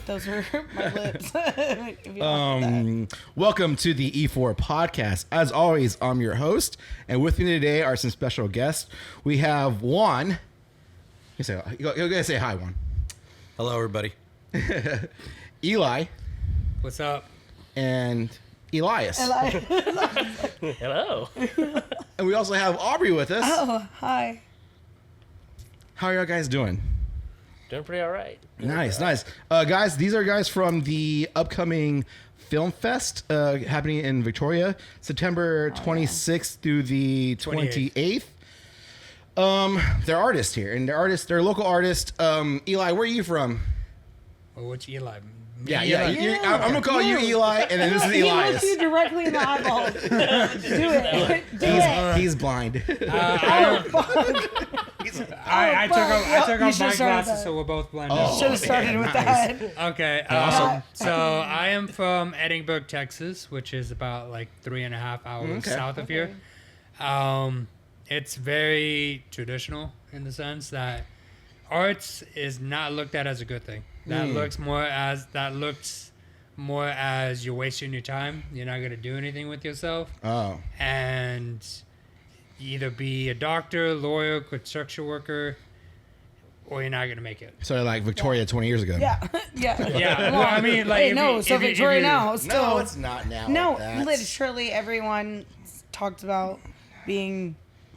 Those were my lips. If you want that. Welcome to the E4 podcast. As always, I'm your host, and with me today are some special guests. We have Juan. You gotta say hi, Juan. Hello, everybody. Eli. What's up? And Elias. Hello. And we also have Aubrey with us. Oh, hi. How are y'all guys doing? Doing pretty all right. Nice. Guys, these are guys from the upcoming Film Fest happening in Victoria, September 26th through the 28th. They're artists here, and they're local artists. Eli, where are you from? Well, which Eli? Yeah. I'm going to call you Eli, and then this is Elias. He looks you directly in the eyeballs. Do it. He's blind. I took off my should start glasses, with so we're both blind. Oh. Should have started with that. Okay. Awesome. So I am from Edinburgh, Texas, which is about like 3.5 hours south of here. It's very traditional in the sense that arts is not looked at as a good thing. That looks more as you're wasting your time. You're not gonna do anything with yourself. Oh. And either be a doctor, lawyer, construction worker, or you're not gonna make it. So like Victoria 20 years ago. Yeah. Yeah. Well, I mean, like, Hey, if no, you- so if you- Victoria if you- now. Still. No, it's not now. No, like that. literally everyone talks about being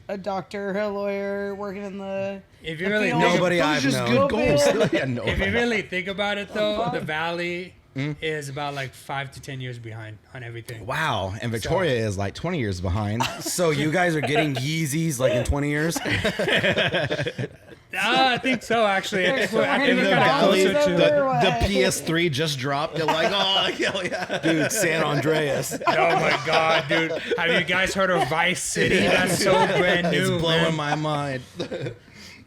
a doctor, a lawyer, working in the. If you really field. Nobody Those I've just known. good goals. Yeah, no. If you really think about it, though, fuck. the Valley is about like 5 to 10 years behind on everything. Wow, and Victoria is like 20 years behind. So you guys are getting Yeezys like in 20 years? I think so, actually. I think we're In the kinda Valley, closer to the- The PS3 just dropped. You're like, oh, hell yeah. Dude, San Andreas. Oh my God, dude! Have you guys heard of Vice City? That's so brand new. It's blowing man. my mind.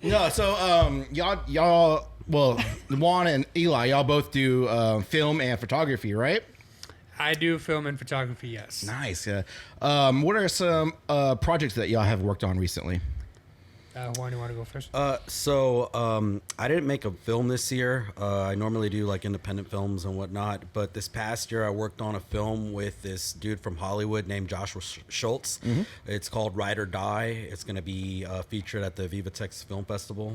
No, so y'all, well, Juan and Eli, y'all both do film and photography, right? I do film and photography. Yes. Nice. Yeah. What are some projects that y'all have worked on recently? Juan, you want to go first? I didn't make a film this year. I normally do like independent films and whatnot, but this past year I worked on a film with this dude from Hollywood named Joshua Schultz. It's called Ride or Die. It's going to be featured at the VivaTX Film Festival.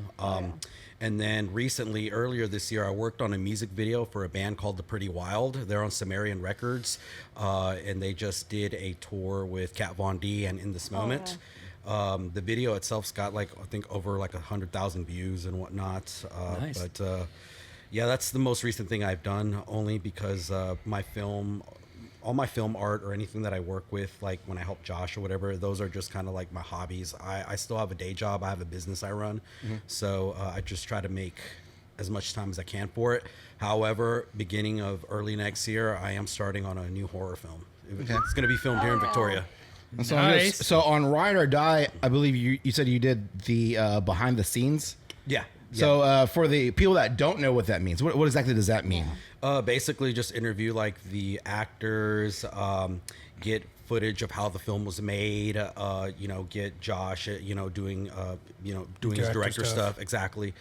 And then recently, earlier this year, I worked on a music video for a band called The Pretty Wild. They're on Sumerian Records, and they just did a tour with Kat Von D and In This Moment. The video itself's got like, I think, over like 100,000 views and whatnot. Nice. But yeah, that's the most recent thing I've done, only because all my film art or anything that I work with, like when I help Josh or whatever, those are just kind of like my hobbies. I still have a day job. I have a business I run. So I just try to make as much time as I can for it. However, beginning of early next year, I am starting on a new horror film. It's going to be filmed here in Victoria. So, Nice. so on Ride or Die, I believe you said you did the behind the scenes. Yeah. So for the people that don't know what that means, what exactly does that mean? Basically just interview like the actors, get footage of how the film was made, get Josh, doing his director stuff. Exactly.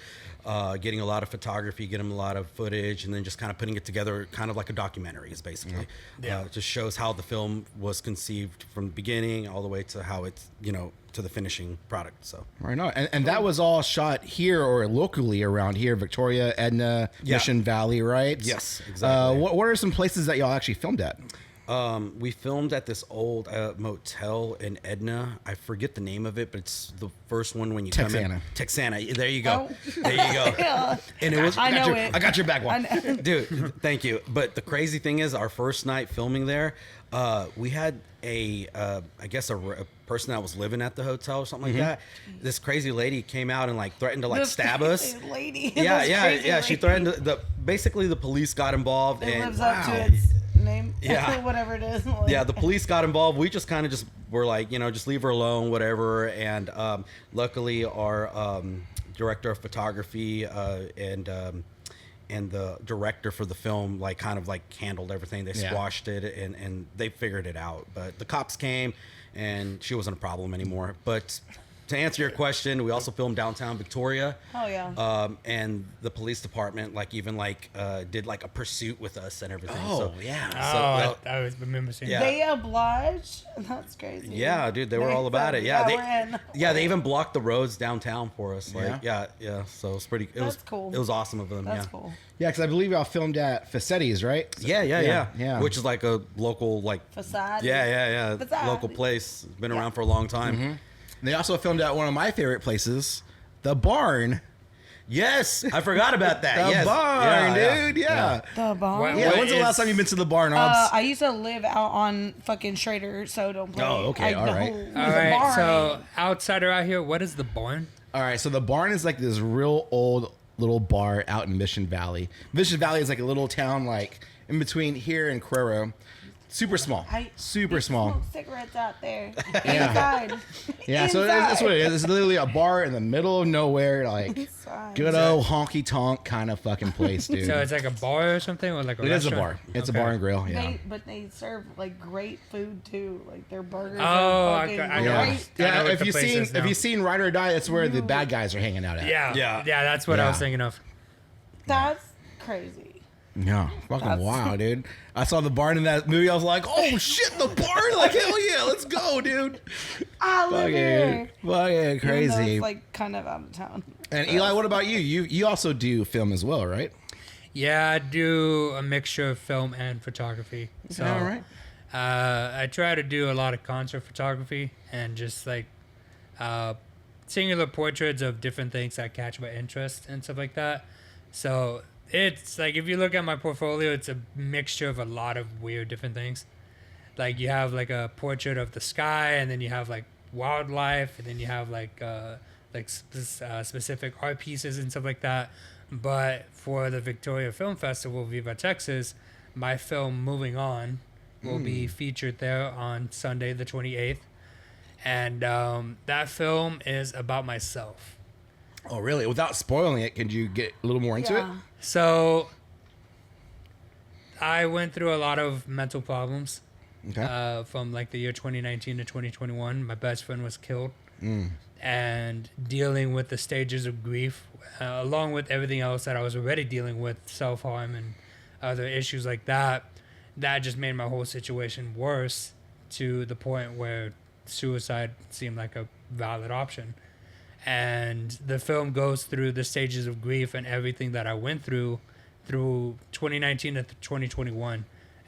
Getting a lot of photography, getting a lot of footage, and then just kind of putting it together kind of like a documentary is basically. It just shows how the film was conceived from the beginning all the way to how it's, to the finishing product. So Right on. And that was all shot here or locally around here, Victoria, Edna, Mission Valley, right? Yes, exactly. What are some places that y'all actually filmed at? We filmed at this old motel in Edna. I forget the name of it, but it's the first one when you come in. Texana. There you go. Oh. There you go. Yeah. And it was, I know it. I got your back one. dude. Thank you. But the crazy thing is, our first night filming there, we had a person that was living at the hotel or something like that. This crazy lady came out and like threatened to like stab us. Lady. Yeah. She threatened basically the police got involved It and lives up to its name. Yeah. Whatever it is. yeah, the police got involved. We just kind of just were like, just leave her alone, whatever. And luckily, our director of photography and the director for the film kind of handled everything. They squashed it and they figured it out. But the cops came and she wasn't a problem anymore. But to answer your question, we also filmed downtown Victoria. Oh yeah. And the police department, did like a pursuit with us and everything. Oh, so, yeah. I remember seeing Yeah. that. They obliged. That's crazy. Yeah, dude, they were all about it. Yeah, Yeah, we're in. they even blocked the roads downtown for us. Like, Yeah? yeah. So it's pretty. That's cool. It was awesome of them. That's yeah. cool. Yeah, because I believe y'all filmed at Facetti's, right? Yeah. Which is like a local, Facade. Yeah. Facade. Local place. Been around for a long time. And they also filmed at one of my favorite places, the barn. Yes, I forgot about that. The yes. barn, Yeah. dude. Yeah. The barn. Yeah, What when's the last time you've been to the barn, Uh, Aubs? I used to live out on fucking Schrader, so don't play. Oh, okay, I all know right. where All the right, barn so is. outsider out here, what is the barn? All right, so the barn is like this real old little bar out in Mission Valley. Mission Valley is like a little town like in between here and Cuero. Super small. Super They small. smoke cigarettes out there. Yeah. Inside. Yeah, so that's what it is. It's literally a bar in the middle of nowhere, like Inside. good old honky tonk kind of fucking place, dude. So it's like a bar or something, or like a It is a restaurant? bar. It's a Okay. bar and grill. Yeah. But they serve like great food too. Like their burgers Oh, are I fucking know. Yeah, great. I know yeah. what If the you've place seen is now. Ride or Die, that's where the bad guys are hanging out at. Yeah, that's what I was thinking of. That's crazy. Yeah, fucking That's- wow, dude. I saw the barn in that movie. I was like, oh shit, the barn! Like hell yeah, let's go, dude. I live here. Fucking Even though crazy. It's like kind of out of town. And Eli, what about you? You also do film as well, right? Yeah, I do a mixture of film and photography. So, all right. I try to do a lot of concert photography and just like singular portraits of different things that catch my interest and stuff like that. So it's like if you look at my portfolio, it's a mixture of a lot of weird different things. Like you have like a portrait of the sky, and then you have like wildlife, and then you have like specific art pieces and stuff like that. But for the Victoria Film Festival, Viva Texas, my film Moving On will be featured there on Sunday the 28th. And that film is about myself. Oh, really? Without spoiling it, could you get a little more into it? So I went through a lot of mental problems Okay. from like the year 2019 to 2021. My best friend was killed. And dealing with the stages of grief, along with everything else that I was already dealing with, self-harm and other issues like that, that just made my whole situation worse to the point where suicide seemed like a valid option. And the film goes through the stages of grief and everything that I went through 2019 to 2021.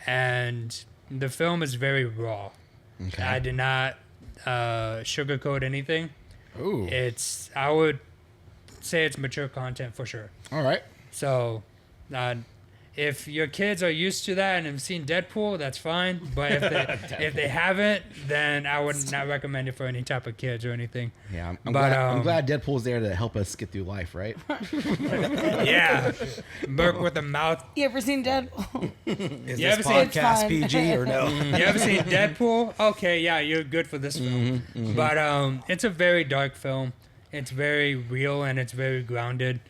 And the film is very raw. Okay. I did not sugarcoat anything. Ooh. I would say it's mature content for sure. All right. So, if your kids are used to that and have seen Deadpool, that's fine. But if they haven't, then I would not recommend it for any type of kids or anything. Yeah, I'm But, glad, I'm glad Deadpool's there to help us get through life, right? Yeah, Burke with a mouth. You ever seen Deadpool? Is You this ever seen- podcast Fine. PG or no? You ever seen Deadpool? Okay, yeah, you're good for this film. But it's a very dark film. It's very real and it's very grounded,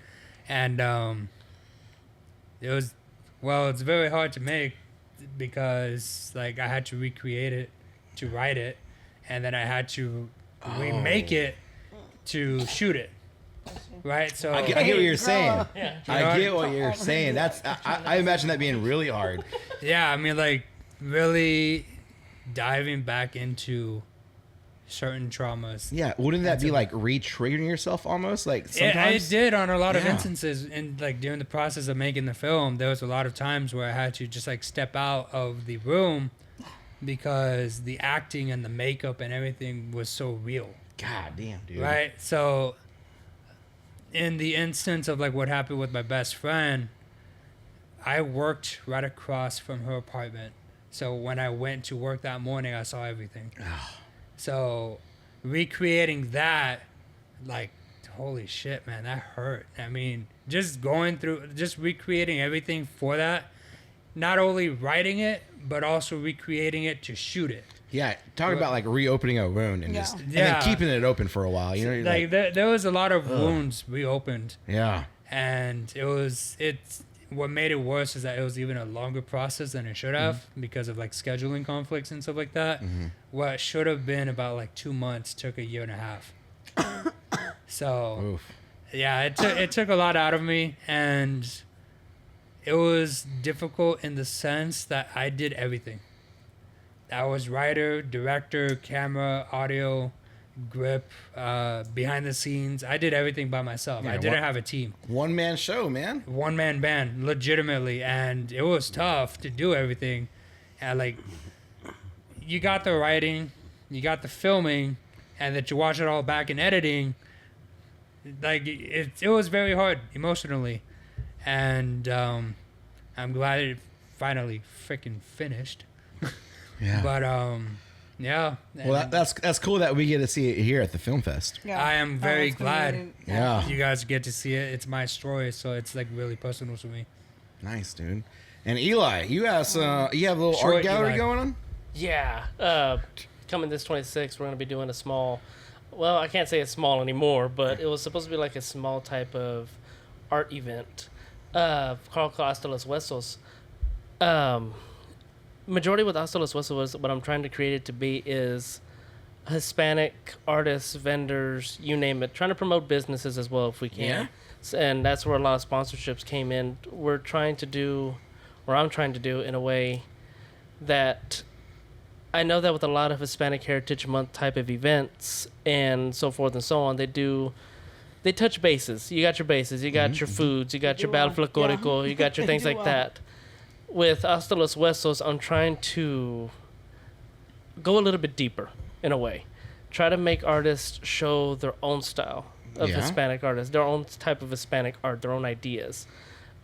and it's very hard to make because like I had to recreate it to write it, and then I had to remake it to shoot it. Right, so I get what you're Grow saying. up. Yeah. I get what you're saying. That's I imagine that being really hard. yeah, I mean like really diving back into certain traumas. Yeah, wouldn't that be like re-triggering yourself almost? Like I sometimes. did on a lot of Yeah. instances, and like during the process of making the film, there was a lot of times where I had to just like step out of the room because the acting and the makeup and everything was so real, God damn, dude. right? So, in the instance of like what happened with my best friend, I worked right across from her apartment. So when I went to work that morning, I saw everything. So recreating that, like, holy shit, man, that hurt. I mean, just recreating everything for that, not only writing it, but also recreating it to shoot it. Yeah, talk about like reopening a wound and Yeah. just and Yeah. then keeping it open for a while. You know, you're Like, there was a lot of wounds reopened, yeah. and what made it worse is that it was even a longer process than it should have because of like scheduling conflicts and stuff like that. What should have been about like 2 months took a year and a half. So, Oof. yeah, it took a lot out of me, and it was difficult in the sense that I did everything. I was writer, director, camera, audio, grip, behind the scenes. I did everything by myself. Yeah, I didn't have a team. One man show, man. One man band, legitimately, and it was tough to do everything. And like, you got the writing, you got the filming, and that you watch it all back in editing. Like it was very hard emotionally, and I'm glad it finally freaking finished. Yeah. But yeah. Well, that's cool that we get to see it here at the Film Fest. Yeah. I am very That's gonna be- glad Yeah. you guys get to see it. It's my story, so it's like really personal to me. Nice, dude. And Eli, you have a little Short art gallery Eli. going on? Yeah. Coming this 26th, we're going to be doing a small, well, I can't say it's small anymore, but it was supposed to be like a small type of art event called Hasta los Huesos. Majority with Hasta los Huesos was what I'm trying to create it to be is Hispanic artists, vendors, you name it, trying to promote businesses as well if we can. Yeah. And that's where a lot of sponsorships came in. I'm trying to do in a way that I know that with a lot of Hispanic Heritage Month type of events and so forth and so on, they touch bases. You got your bases, you got your foods, you got your do, folklorico, you got your things do, like that. With Hasta los Huesos, I'm trying to go a little bit deeper in a way. Try to make artists show their own style of Hispanic artists, their own type of Hispanic art, their own ideas.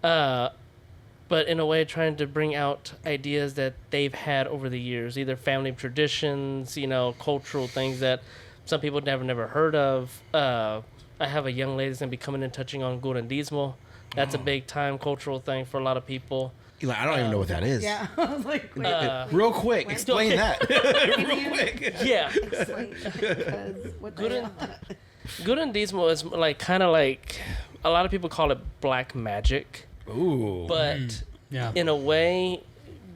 But in a way, trying to bring out ideas that they've had over the years, either family traditions, cultural things that some people never heard of. I have a young lady that's going to be coming and touching on Gurandismo. That's a big time cultural thing for a lot I don't even know what that is. Yeah. I was like, wait, Real quick, explain that. Real quick. Yeah. explain, because what the hell? Gurandismo is kind of like a lot of people call it black magic. Ooh. But Yeah. in a way,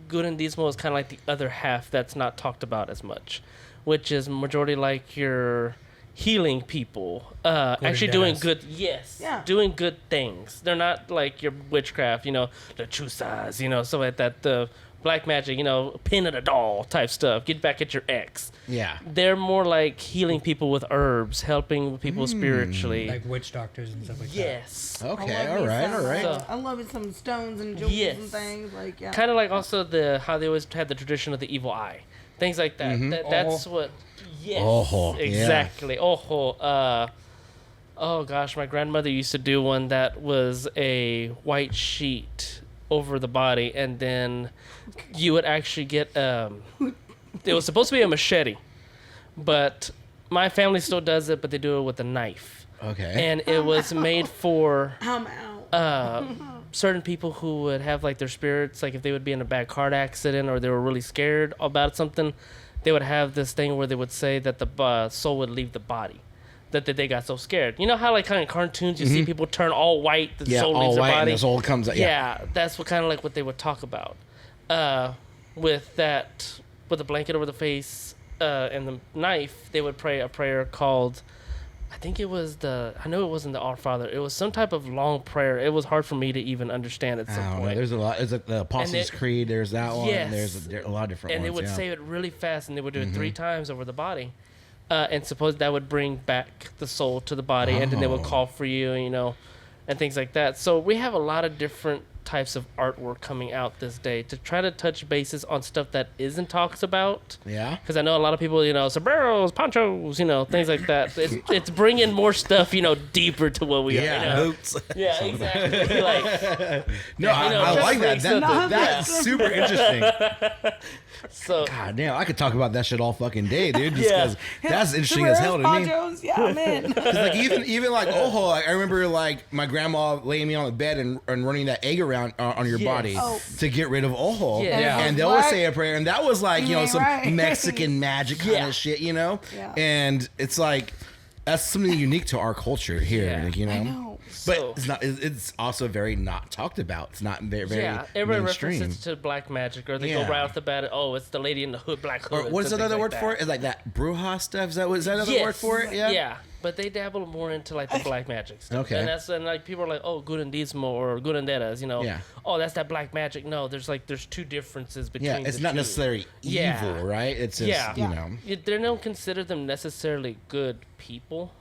Gurandismo is kind of like the other half that's not talked about as much, which is majority like your healing people, actually doing good, doing good things. They're not like your witchcraft, the chusas, stuff like that, the black magic, pin at a doll type stuff, get back at your ex. Yeah. They're more like healing people with herbs, helping people spiritually. Like witch doctors and stuff like Yes. Okay, I love all me right, some, all right. So- I love it some stones and jewels Yes. and things like yeah. Kind of like also how they always had the tradition of the evil eye, things like that. That's what. Yes, Ojo, yeah. exactly. Ojo. Oh gosh, my grandmother used to do one that was a white sheet over the body, and then you would actually get. It was supposed to be a machete, but my family still does it, but they do it with a knife. Okay. And it was made for I'm out. certain people who would have like their spirits, like if they would be in a bad car accident or they were really scared about something, they would have this thing where they would say that the soul would leave the body, that they got so scared. You know how like kind of cartoons you see people turn all white, the soul leaves all their white body. and the soul comes out. Yeah, that's what kind of like what they would talk about. With that, with a blanket over the face and the knife, they would pray a prayer called, I know it wasn't the Our Father. It was some type of long prayer. It was hard for me to even understand at I some don't know. point. There's a lot. There's like the Apostles' Creed. There's that one. Yes. There's a lot of different And ones. they would say it really fast, and they would do it 3 times over the body. And suppose that would bring back the soul to the body, and then they would call for you, and things like that. So we have a lot of different types of artwork coming out this day to try to touch bases on stuff that isn't talked about. Yeah. Because I know a lot of people, sombreros, ponchos, things like that. It's bringing more stuff, deeper to what we are. Hoops. Yeah, exactly. Like, No, I like that. That's super interesting. so God damn, I could talk about that shit all fucking day, dude. Just Yeah. because that's interesting as hell to me. Ponchos, yeah, I'm in. Because like even like I remember like my grandma laying me on the bed and running that egg around on your Yes. body Oh. to get rid of ojo. Yeah. And they'll What? say a prayer, and that was like some right. Mexican magic kind Yeah. of shit, Yeah. And it's like that's something unique to our culture here, Yeah. like, I know. But So, it's not. It's also very not talked about. It's not very everybody mainstream. references to black magic, or they Yeah. go right off the bat. Oh, it's the lady in the hood, black hood. Or what is and another things word like for that. it? Is like that Bruja stuff? Is that another word for it? Yeah, but they dabble more into like the black magic stuff. Okay. And like people are like, oh, Gurandismo or Guranderas, you know. Yeah. Oh, that's that black magic. No, there's two differences between. Yeah, it's the not two. necessarily Yeah. evil, right? It's just Yeah. you know. They don't consider them necessarily good people,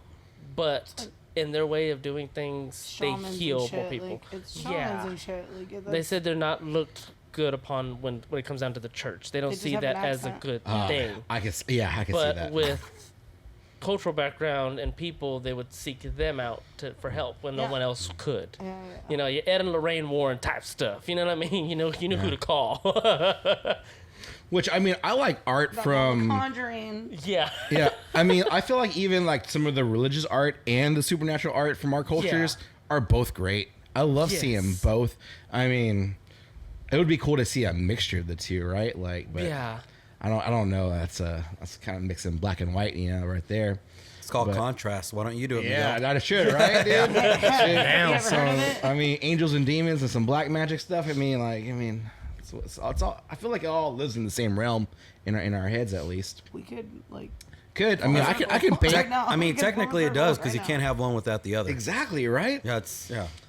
but in their way of doing things, Shamans they and heal shit, more people. Like, it's shamans Yeah. and shit. Like, They that's- said they're not looked good upon when it comes down to the church. They don't They just see have that an as a accent. good thing. I can see But that. with cultural background and people, they would seek them out for help when no Yeah. one else could. Yeah, You know, your Ed and Lorraine Warren type stuff. You know what I mean? You knew who to call. Which I mean, I like art That from. little Conjuring. Yeah. Yeah, I mean, I feel like even like some of the religious art and the supernatural art from our cultures are both great. I love seeing Yes. both. I mean, it would be cool to see a mixture of the two, right? Like, but Yeah. I don't know. That's kind of mixing black and white, you know, right there. It's called But- contrast. Why don't you do it? Yeah, Miguel? that should, right, dude? You ever So, heard of it? I mean, angels and demons and some black magic stuff. I mean, it's all. I feel like it all lives in the same realm in our heads, at least. We could, like... Could I mean I can paint Right now, I mean, we can technically pull it it does right because you now. can't have one without the other. exactly right. Yeah.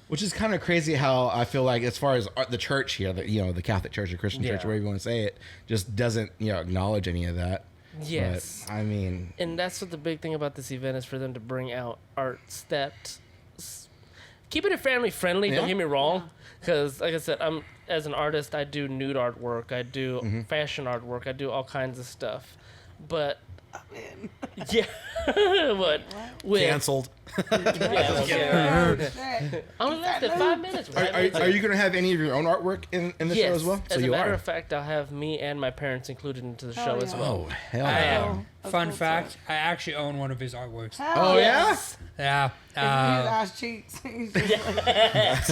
Which is kind of crazy how I feel like as far as the church here, the Catholic Church, the Christian Church, Yeah. whatever you want to say it, just doesn't acknowledge any of that. Yes. But, I mean, And that's what the big thing about this event is for them to bring out arts that keeping it family friendly. Yeah. Don't get me wrong, because like I said, I'm as an artist, I do nude artwork, I do fashion artwork, I do all kinds of stuff, but yeah, but with Canceled. I only lasted 5 minutes. are you going to have any of your own artwork in the show as well? As a you matter are. of fact, I'll have me and my parents included into the show as yeah. well. Oh hell I, yeah! fun fact, I actually own one of his artworks. Hell Oh yes. Yeah. His ass cheeks. He's just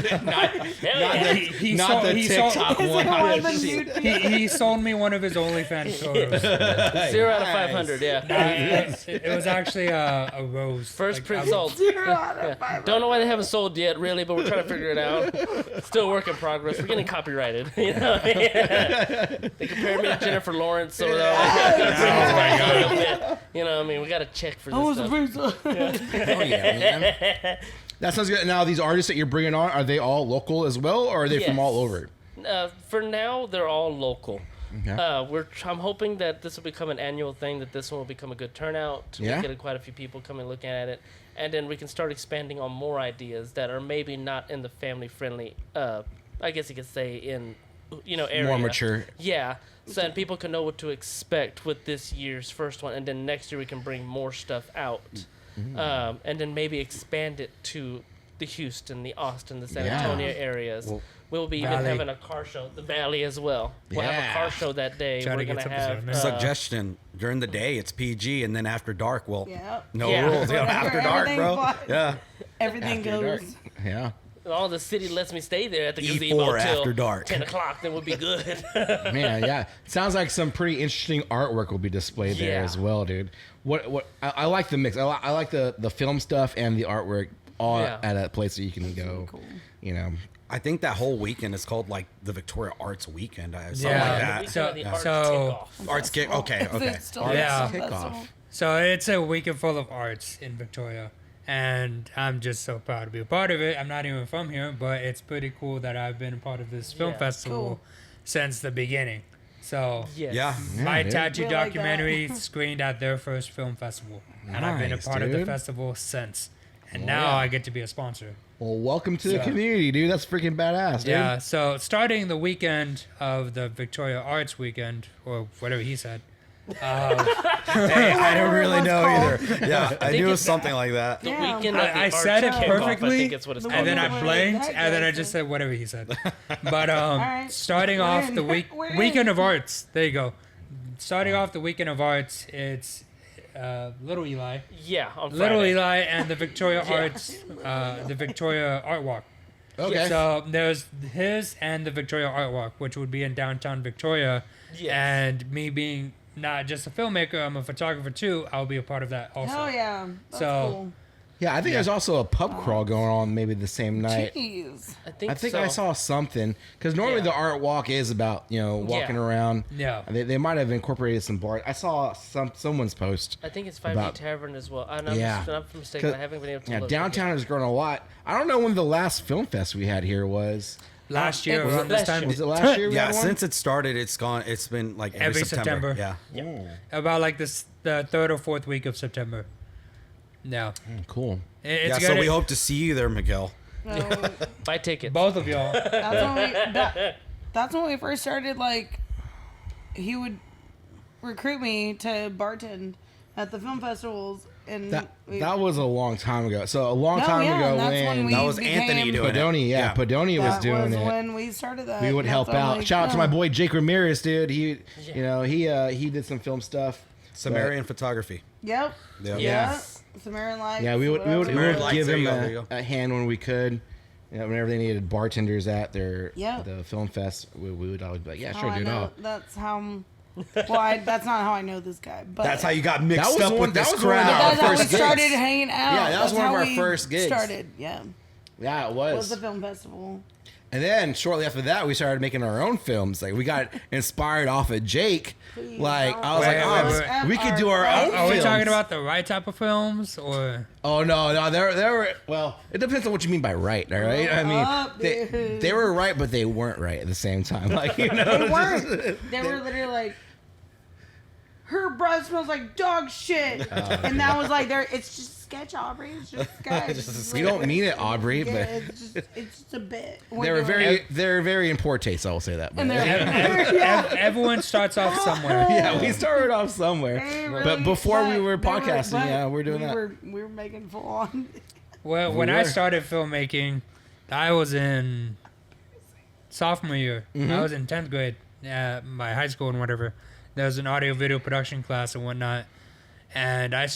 He Not sold- the he sold- TikTok like, one. one of the nude he sold me one of his OnlyFans photos. 0 out of 500, yeah. It was actually a rose. First Like, print I'm- sold. zero out of 500. Don't know why they haven't sold yet, really, but we're trying to figure it out. Still work in progress. We're getting copyrighted. You know, they compared me to Jennifer Lawrence, so you know what I mean. We got to check for I was this a stuff. pizza. Oh yeah, man. That sounds good. Now these artists that you're bringing on, are they all local as well, or are they from Yes. all over? For now, they're all local. Okay. I'm hoping that this will become an annual thing. That this one will become a good turnout. Yeah. We'll get quite a few people coming looking at it, and then we can start expanding on more ideas that are maybe not in the family friendly. I guess you could say in area. More mature. Yeah. So then people can know what to expect with this year's first one, and then next year we can bring more stuff out, and then maybe expand it to the Houston, the Austin, the San Yeah. Antonio areas. We'll be even Valley. having a car show, the Valley as well. We'll have Yeah. a car show that day. Try to We're get gonna some have percent. Suggestion: during the day it's PG, and then after dark, well, Yeah. no Yeah. rules. Yeah, after dark, Everything bro. but- Yeah, Everything After dark. goes. Yeah. all the city lets me stay there at the E4 gazebo till after dark. 10 o'clock. Then we'll be good. Man, yeah. Sounds like some pretty interesting artwork will be displayed there Yeah. as well, dude. What I like the mix. I like the film stuff and the artwork all Yeah. at a place that you can go. cool. You know. I think that whole weekend is called like the Victoria Arts Weekend. Something Yeah. like The that. weekend of the arts So- kickoff. Arts kick. Okay, Is okay. it still Yeah. a festival? Kickoff. So it's a weekend full of arts in Victoria, and I'm just so proud to be a part of it. I'm not even from here, but it's pretty cool that I've been a part of this film Yeah. festival Cool. since the beginning. So Yes. Yeah. my dude. tattoo We like that. documentary screened at their first film festival, and I've been a Nice, part of the dude. festival since. And Oh, now yeah. I get to be a sponsor. Well, welcome to the So- community, dude. That's freaking badass, dude. Yeah, so starting the weekend of the Victoria Arts Weekend, or whatever he said. Hey, I don't really What's know called? either. Yeah, I think knew it was it's- something like that. The Yeah. weekend of the I arts said it kickoff, I perfectly, think it's what it's The called. And then I Wait, blanked, that and then guy I just said whatever he said. But right. starting We're off in. the We're in. weekend of arts. There you go. Starting off the weekend of arts, it's Little Eli, Yeah, on Friday. Little Eli, and the Victoria Yeah. Arts, the Victoria Art Walk. Okay. So there's his and the Victoria Art Walk, which would be in downtown Victoria. Yes. And me being not just a filmmaker, I'm a photographer too. I'll be a part of that also. Hell yeah. That's So, cool. Yeah, I think there's also a pub crawl going on maybe the same night. Jeez. I think I so. saw something because normally the art walk is about walking around. Yeah. They might have incorporated some bar. I saw someone's post. I think it's 5D about- Tavern as well. I'm mistaken. I haven't been able to look. Downtown has grown a lot. I don't know when the last film fest we had here was. Last year, Was it around this last time. year? Was it last year? We Yeah, had one? since it started, it's gone. It's been like every September. September. Yeah. About like this, the 3rd or 4th week of September. Yeah. Cool. It's Yeah, good. so we hope to see you there, Miguel. So Buy tickets. Both of y'all. that's when we first started. Like, he would recruit me to bartend at the film festivals, and That was a long time ago. So a long time ago and that's when we That was became, Anthony doing it. Podoni, Yeah. Podoni was That doing was it. when we started that. We would and help that's when, out. like, Shout out to my no. boy Jake Ramirez, dude. He did some film stuff. Sumerian photography. Yep. Yeah. Yeah. Samaritan Lights. Yeah, we would Sumerian Lights, give there him you go, there you go. a hand when we could. Whenever they needed bartenders at the film fest, we would always be like, yeah, sure, dude. That's how. Well, that's not how I know this guy, but That's how you got mixed That was up one- with that this was one of crowd. our that's how we first gigs. started hanging out. Yeah, that was That's one of how our we first gigs. Started, yeah. Yeah, it Was was. the film festival. And then shortly after that, we started making our own films. Like we got inspired off of Jake. Like I was Wait, like, wait, oh, we could do our own. Are we films. talking about the right type of films or? Oh no, there were. Well, it depends on what you mean by right. All right, I mean, they were right, but they weren't right at the same time. Like They weren't. They were literally like, her breath smells like dog shit, and that was like, it's just sketch, Aubrey. It's just sketch. We don't mean it, Aubrey, Yeah, but it's just a bit. they were very in poor taste. I will say that. And But, Everyone starts off somewhere. yeah, we started off somewhere, but before we were podcasting, we're doing that. We were making full on. Well, when I started filmmaking, I was in sophomore year. I was in 10th grade at my high school and whatever. There was an audio video production class and whatnot. And I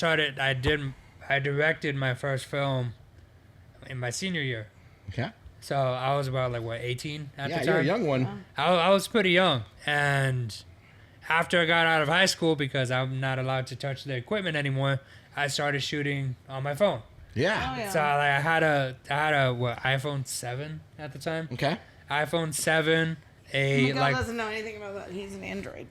directed my first film in my senior year. Okay. So I was about 18 at the time. Yeah, you're a young one. I was pretty young. And after I got out of high school, because I'm not allowed to touch the equipment anymore, I started shooting on my phone. Yeah. Oh, yeah. So I had a iPhone 7 at the time. Okay. iPhone 7, Miguel doesn't know anything about that. He's an Android.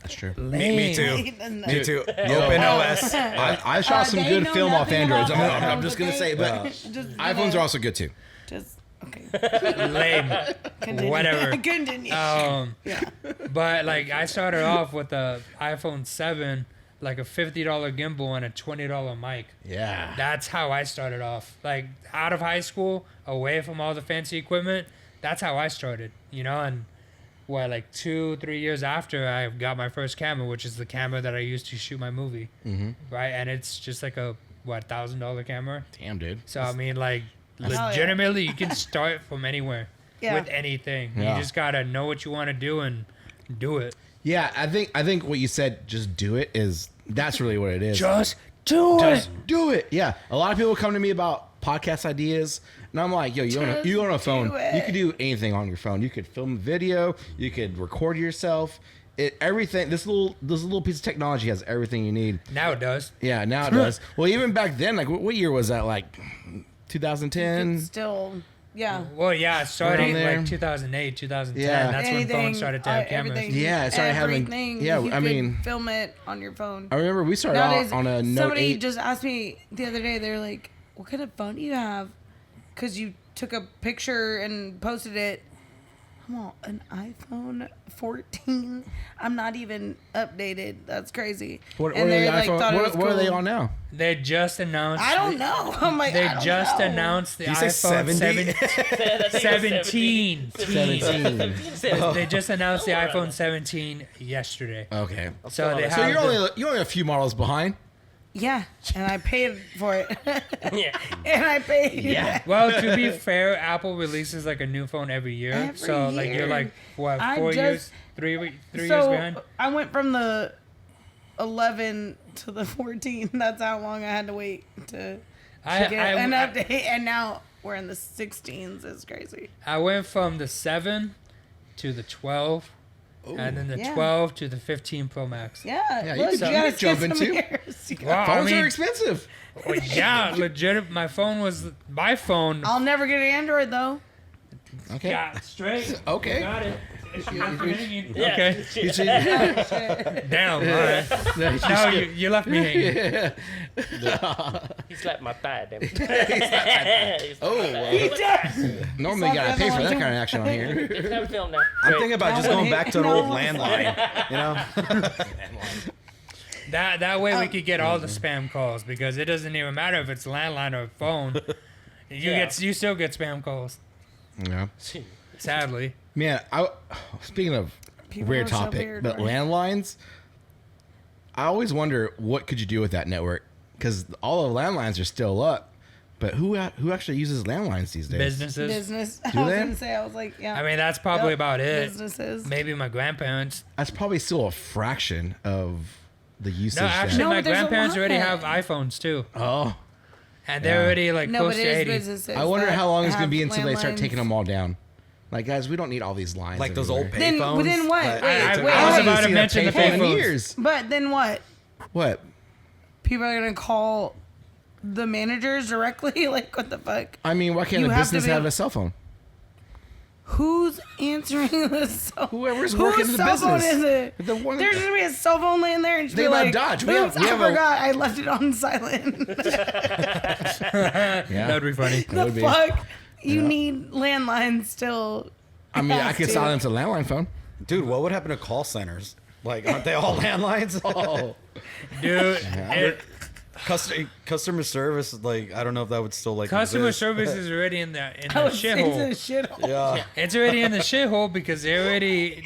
That's true. Me too. He doesn't know. Me too. Yo, Open OS. I shot some They good know film off nothing Androids. about I'm phones, just gonna okay? say, but Just iPhones are also good too. Just okay. lame. Continue. Whatever. Continue. Yeah. But I started off with the iPhone 7, like a $50 gimbal and a $20 mic. Yeah. That's how I started off. Out of high school, away from all the fancy equipment. That's how I started. And 2-3 years after, I got my first camera, which is the camera that I used to shoot my movie. Mm-hmm. Right, and it's just like a $1,000 camera. Damn, dude. So I mean, legitimately, you can start from anywhere Yeah. with anything. Yeah. You just gotta know what you want to do and do it. Yeah, I think what you said, just do it, that's really what it is. Just do it. Just do it. Yeah. A lot of people come to me about podcast ideas, and I'm like, yo, you own a phone. do it. You could do anything on your phone. You could film video. You could record yourself. Everything. This little piece of technology has everything you need. Now it does. Yeah, now it does. Well, even back then, what year was that? 2010. Still, yeah. Well, yeah, starting Around there. 2008, 2010. Yeah. That's when phones started to have cameras. everything, Yeah, it started having- everything, yeah, you I mean- could film it on your phone. I remember we started Nowadays, out on a Note somebody 8. just asked me the other day. They're like, "What kind of phone do you have?" Because you took a picture and posted it. I'm on an iPhone 14. I'm not even updated. That's crazy. What And are they, the like, iPhone- thought it what was are they cool. on now? They just announced. I don't know. I'm like, They I don't just know. announced the Did you say iPhone 70? 17. 17. They just announced the iPhone 17 yesterday. Okay. So they have. So you're only a few models behind. Yeah, and I paid for it. Yeah. And I paid. Yeah. Well, to be fair, Apple releases a new phone every year. Every so year. you're what, I 4 just- years, three years So behind? I went from the 11 to the 14. That's how long I had to wait to get an update. And now we're in the 16s. It's crazy. I went from the 7 to the 12 and then the Yeah. 12 to the 15 Pro Max. Yeah, you look, can gotta jump skip some into. years. Wow, Phones are expensive. well, yeah, legit. My phone. I'll never get an Android though. Okay. Got straight. Okay. Got it. Yeah. Okay. Damn. All right. No, you left me hanging. He slapped my thigh. Damn it. Oh, He does. normally you gotta pay for that kind of action on here. It's on film now. I'm thinking about just No, going back to an no. old landline. You know. That way we could get all the spam calls because it doesn't even matter if it's landline or phone. You still get spam calls. Yeah. Sadly. Man, speaking of People weird are so topic, weird, but right? landlines, I always wonder what could you do with that network because all the landlines are still up, but who actually uses landlines these days? Businesses. Business. I Do was they? gonna say. I was like, yeah. I mean, that's probably about it. Businesses. Maybe my grandparents. That's probably still a fraction of the usage. No, actually, No, my but there's a grandparents lot. already have iPhones too, oh, and they're Yeah. already like No, close but to it is 80. businesses. I wonder that how long it's gonna have be until they start landlines. taking them all down. Like, guys, we don't need all these lines. Like those old everywhere. Then- payphones. but then what? that- Wait, I wait, was wait. about to seen a mention the payphone in payphones. years. But then what? What? People are gonna call the managers directly? Like, what the fuck? I mean, why can't You a have to business be- have a cell phone? Who's answering the cell? Whoever's Whose working in the cell phone business. is it? The one- There's gonna be a cell phone laying there and just Think be about like, Dodge. "Oops, We I have a- forgot. I left it on silent." Yeah. That'd be funny. The would be. fuck? You Yeah. need landlines still. I mean, I Has could to. silence a landline phone. Dude, what would happen to call centers? Like, aren't they all landlines? Oh, Dude, Customer service, like, I don't know if that would still like customer exist. service is already in the I was into shithole. the shithole. Yeah. It's already in the shithole because they already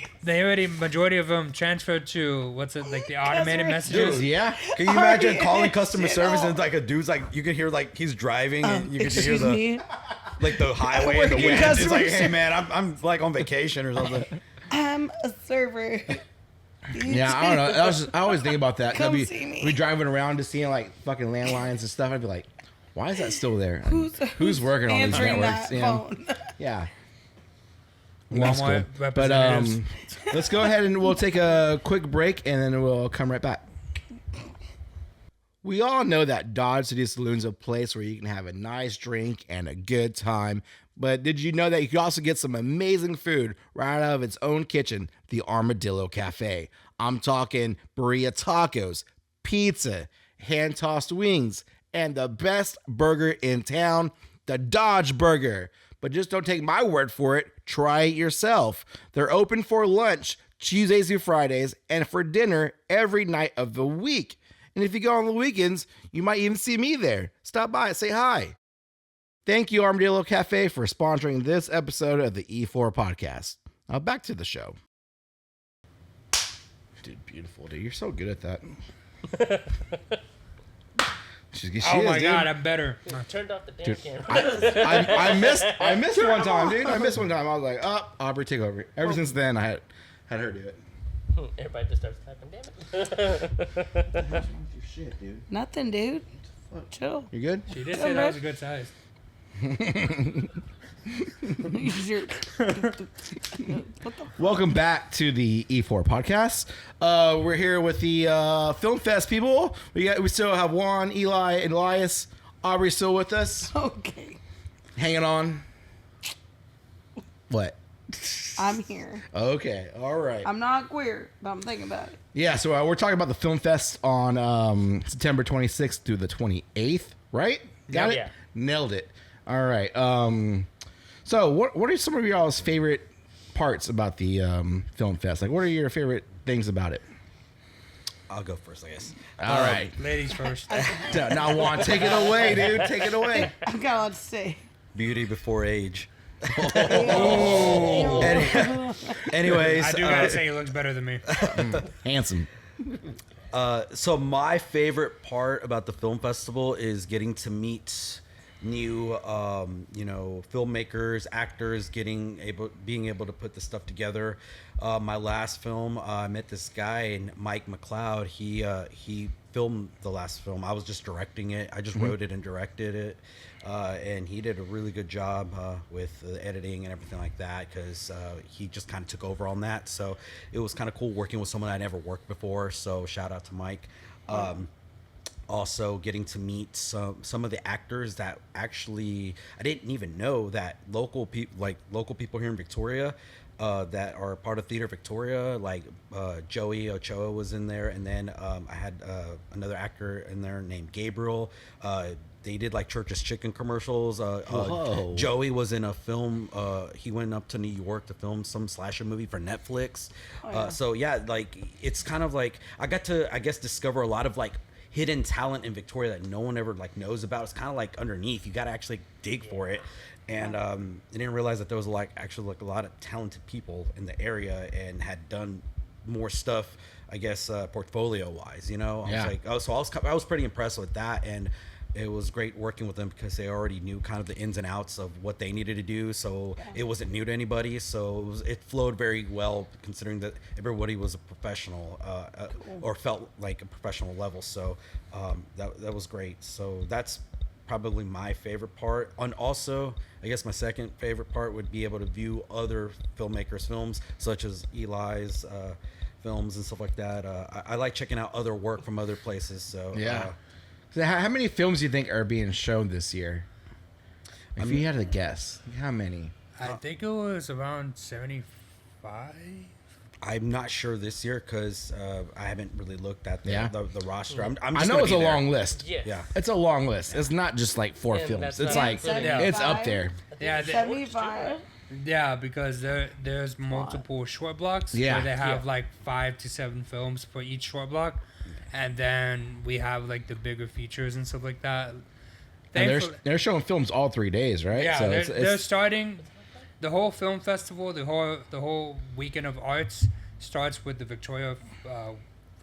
majority of them transferred to what's it like the automated messages. dude, yeah. Can you imagine Already calling in customer shit service hole. and like a dude's like you can hear like he's driving and you can just hear Excuse the me. like the highway and the Working wind. It's customer like, hey service. man, I'm like on vacation or something. I'm a server. Yeah, I don't know. I always think about that. Come I'd see me. be driving around just seeing like fucking landlines and stuff. I'd be like, why is that still there? Who's working on these answering networks? that You know? phone? Yeah. That's cool. Walmart But representatives. let's go ahead and we'll take a quick break and then we'll come right back. We all know that Dodge City Saloon is a place where you can have a nice drink and a good time. But did you know that you can also get some amazing food right out of its own kitchen, the Armadillo Cafe? I'm talking burrito tacos, pizza, hand-tossed wings, and the best burger in town, the Dodge Burger. But just don't take my word for it. Try it yourself. They're open for lunch Tuesdays through Fridays and for dinner every night of the week. And if you go on the weekends, you might even see me there. Stop by, say hi. Thank you, Armadillo Cafe, for sponsoring this episode of the E4 podcast. Now back to the show. Dude, beautiful, dude. You're so good at that. She Oh is, my dude. god, I'm better. Turned off the damn Dude, camera. I missed one time, dude. I missed one time. I was like, oh, Aubrey, take over. Ever since then, I had her do it. Everybody just starts clapping. Damn it. Your shit, dude. Nothing, dude. Chill. You good? She did say that was a good size. Use your- Welcome back to the E4 podcast. We're here with the Film Fest people. We still have Juan, Eli, and Elias. Aubrey still with us, Okay. hanging on. What? I'm here. Okay, all right. I'm not queer, but I'm thinking about it. Yeah, so we're talking about the Film Fest on September 26th through the 28th, right? Got it? Yeah. Nailed it. All right. So what are some of y'all's favorite parts about the Film Fest? Like, what are your favorite things about it? I'll go first, I guess. All right. Ladies first. Now, Juan, take it away, dude. Take it away. I've got a lot to say. Beauty before age. Oh. Anyways, I do gotta say he looks better than me. Handsome. so my favorite part about the film festival is getting to meet new filmmakers, actors, being able to put this stuff together. My last film, I met this guy, Mike McLeod. He film the last film. I was just directing it. I just wrote it and directed it. And he did a really good job with the editing and everything like that, because he just kind of took over on that. So it was kind of cool working with someone I never worked before. So shout out to Mike. Also getting to meet some of the actors that actually I didn't even know that local people here in Victoria that are part of Theater Victoria, like Joey Ochoa was in there, and then I had another actor in there named Gabriel. They did like Church's Chicken commercials. Joey was in a film. He went up to New York to film some slasher movie for Netflix. So yeah, like it's kind of like I got to, I guess, discover a lot of like hidden talent in Victoria that no one ever like knows about. It's kind of like underneath. You got to actually dig for it. And I didn't realize that there was like actually like a lot of talented people in the area and had done more stuff, I guess, portfolio wise, you know. I was like, I was pretty impressed with that, and it was great working with them because they already knew kind of the ins and outs of what they needed to do, so it wasn't new to anybody. So it flowed very well, considering that everybody was a professional or felt like a professional level. So that was great. So that's probably my favorite part. And also, I guess my second favorite part would be able to view other filmmakers' films, such as Eli's films and stuff like that. I like checking out other work from other places. So So how many films do you think are being shown this year? If you had to guess, how many? I think it was around 75. I'm not sure this year because I haven't really looked at the roster. I know it's a long list. Yeah. It's a long list. It's not just like 4 films. It's like it's up there. Yeah, 75. Yeah, because there's multiple short blocks where they have like 5 to 7 films for each short block, and then we have like the bigger features and stuff like that. And they're showing films all 3 days, right? Yeah, so they're starting the whole film festival. The whole weekend of arts starts with the Victoria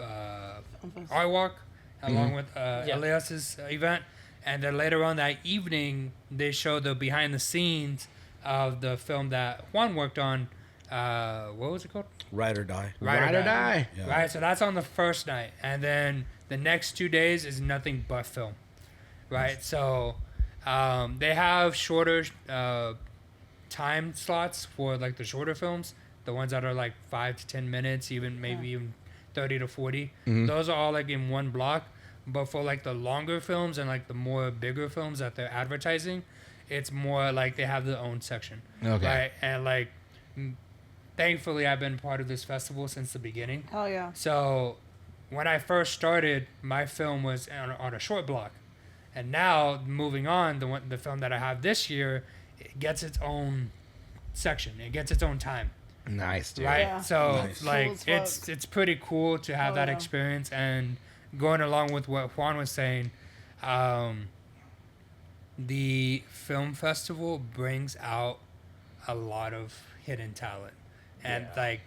Art Walk, along with Elias's event, and then later on that evening they show the behind the scenes of the film that Juan worked on. What was it called? Ride or Die. Ride or Die. Yeah. Right, so that's on the first night, and then the next 2 days is nothing but film. Right, so they have shorter time slots for like the shorter films, the ones that are like 5 to 10 minutes, maybe even 30 to 40. Those are all like in one block. But for like the longer films and like the more bigger films that they're advertising, it's more like they have their own section. Okay. Right, and like thankfully I've been part of this festival since the beginning. Oh yeah. So when I first started, my film was on a short block. And now, moving on, the film that I have this year, it gets its own section. It gets its own time. Nice, dude. Right? Yeah. So, Nice. like, Cool as fuck. it's pretty cool to have that experience. And going along with what Juan was saying, the film festival brings out a lot of hidden talent. And, like,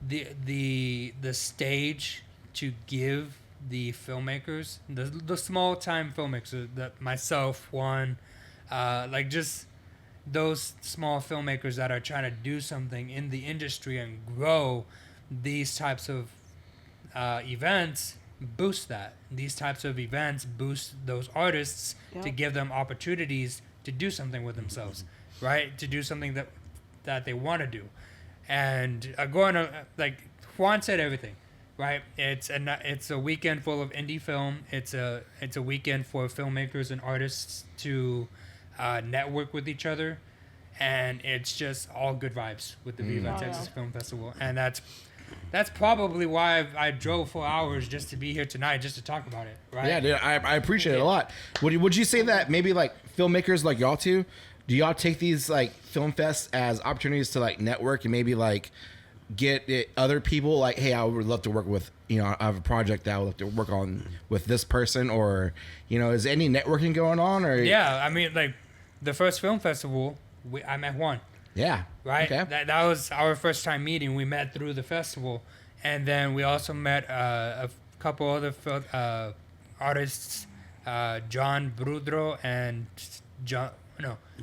the stage to give the filmmakers, the small time filmmakers, that myself, Juan, like just those small filmmakers that are trying to do something in the industry and grow these types of events, boost that. These types of events boost those artists to give them opportunities to do something with themselves, right? To do something that they want to do. And going to, like Juan said, everything. Right, it's a weekend full of indie film. It's a weekend for filmmakers and artists to network with each other, and it's just all good vibes with the VivaTX Film Festival. And that's probably why I drove 4 hours just to be here tonight, just to talk about it. Right? Yeah, dude, I appreciate it a lot. Would you say that maybe like filmmakers like y'all two, do y'all take these like film fests as opportunities to like network and maybe like get other people like, hey, I would love to work with, you know, I have a project that I would love to work on with this person, or, you know, is any networking going on? Or Yeah, I mean, like the first film festival, I met Juan. Yeah. Right? Okay. That was our first time meeting. We met through the festival. And then we also met a couple other artists John Brudro and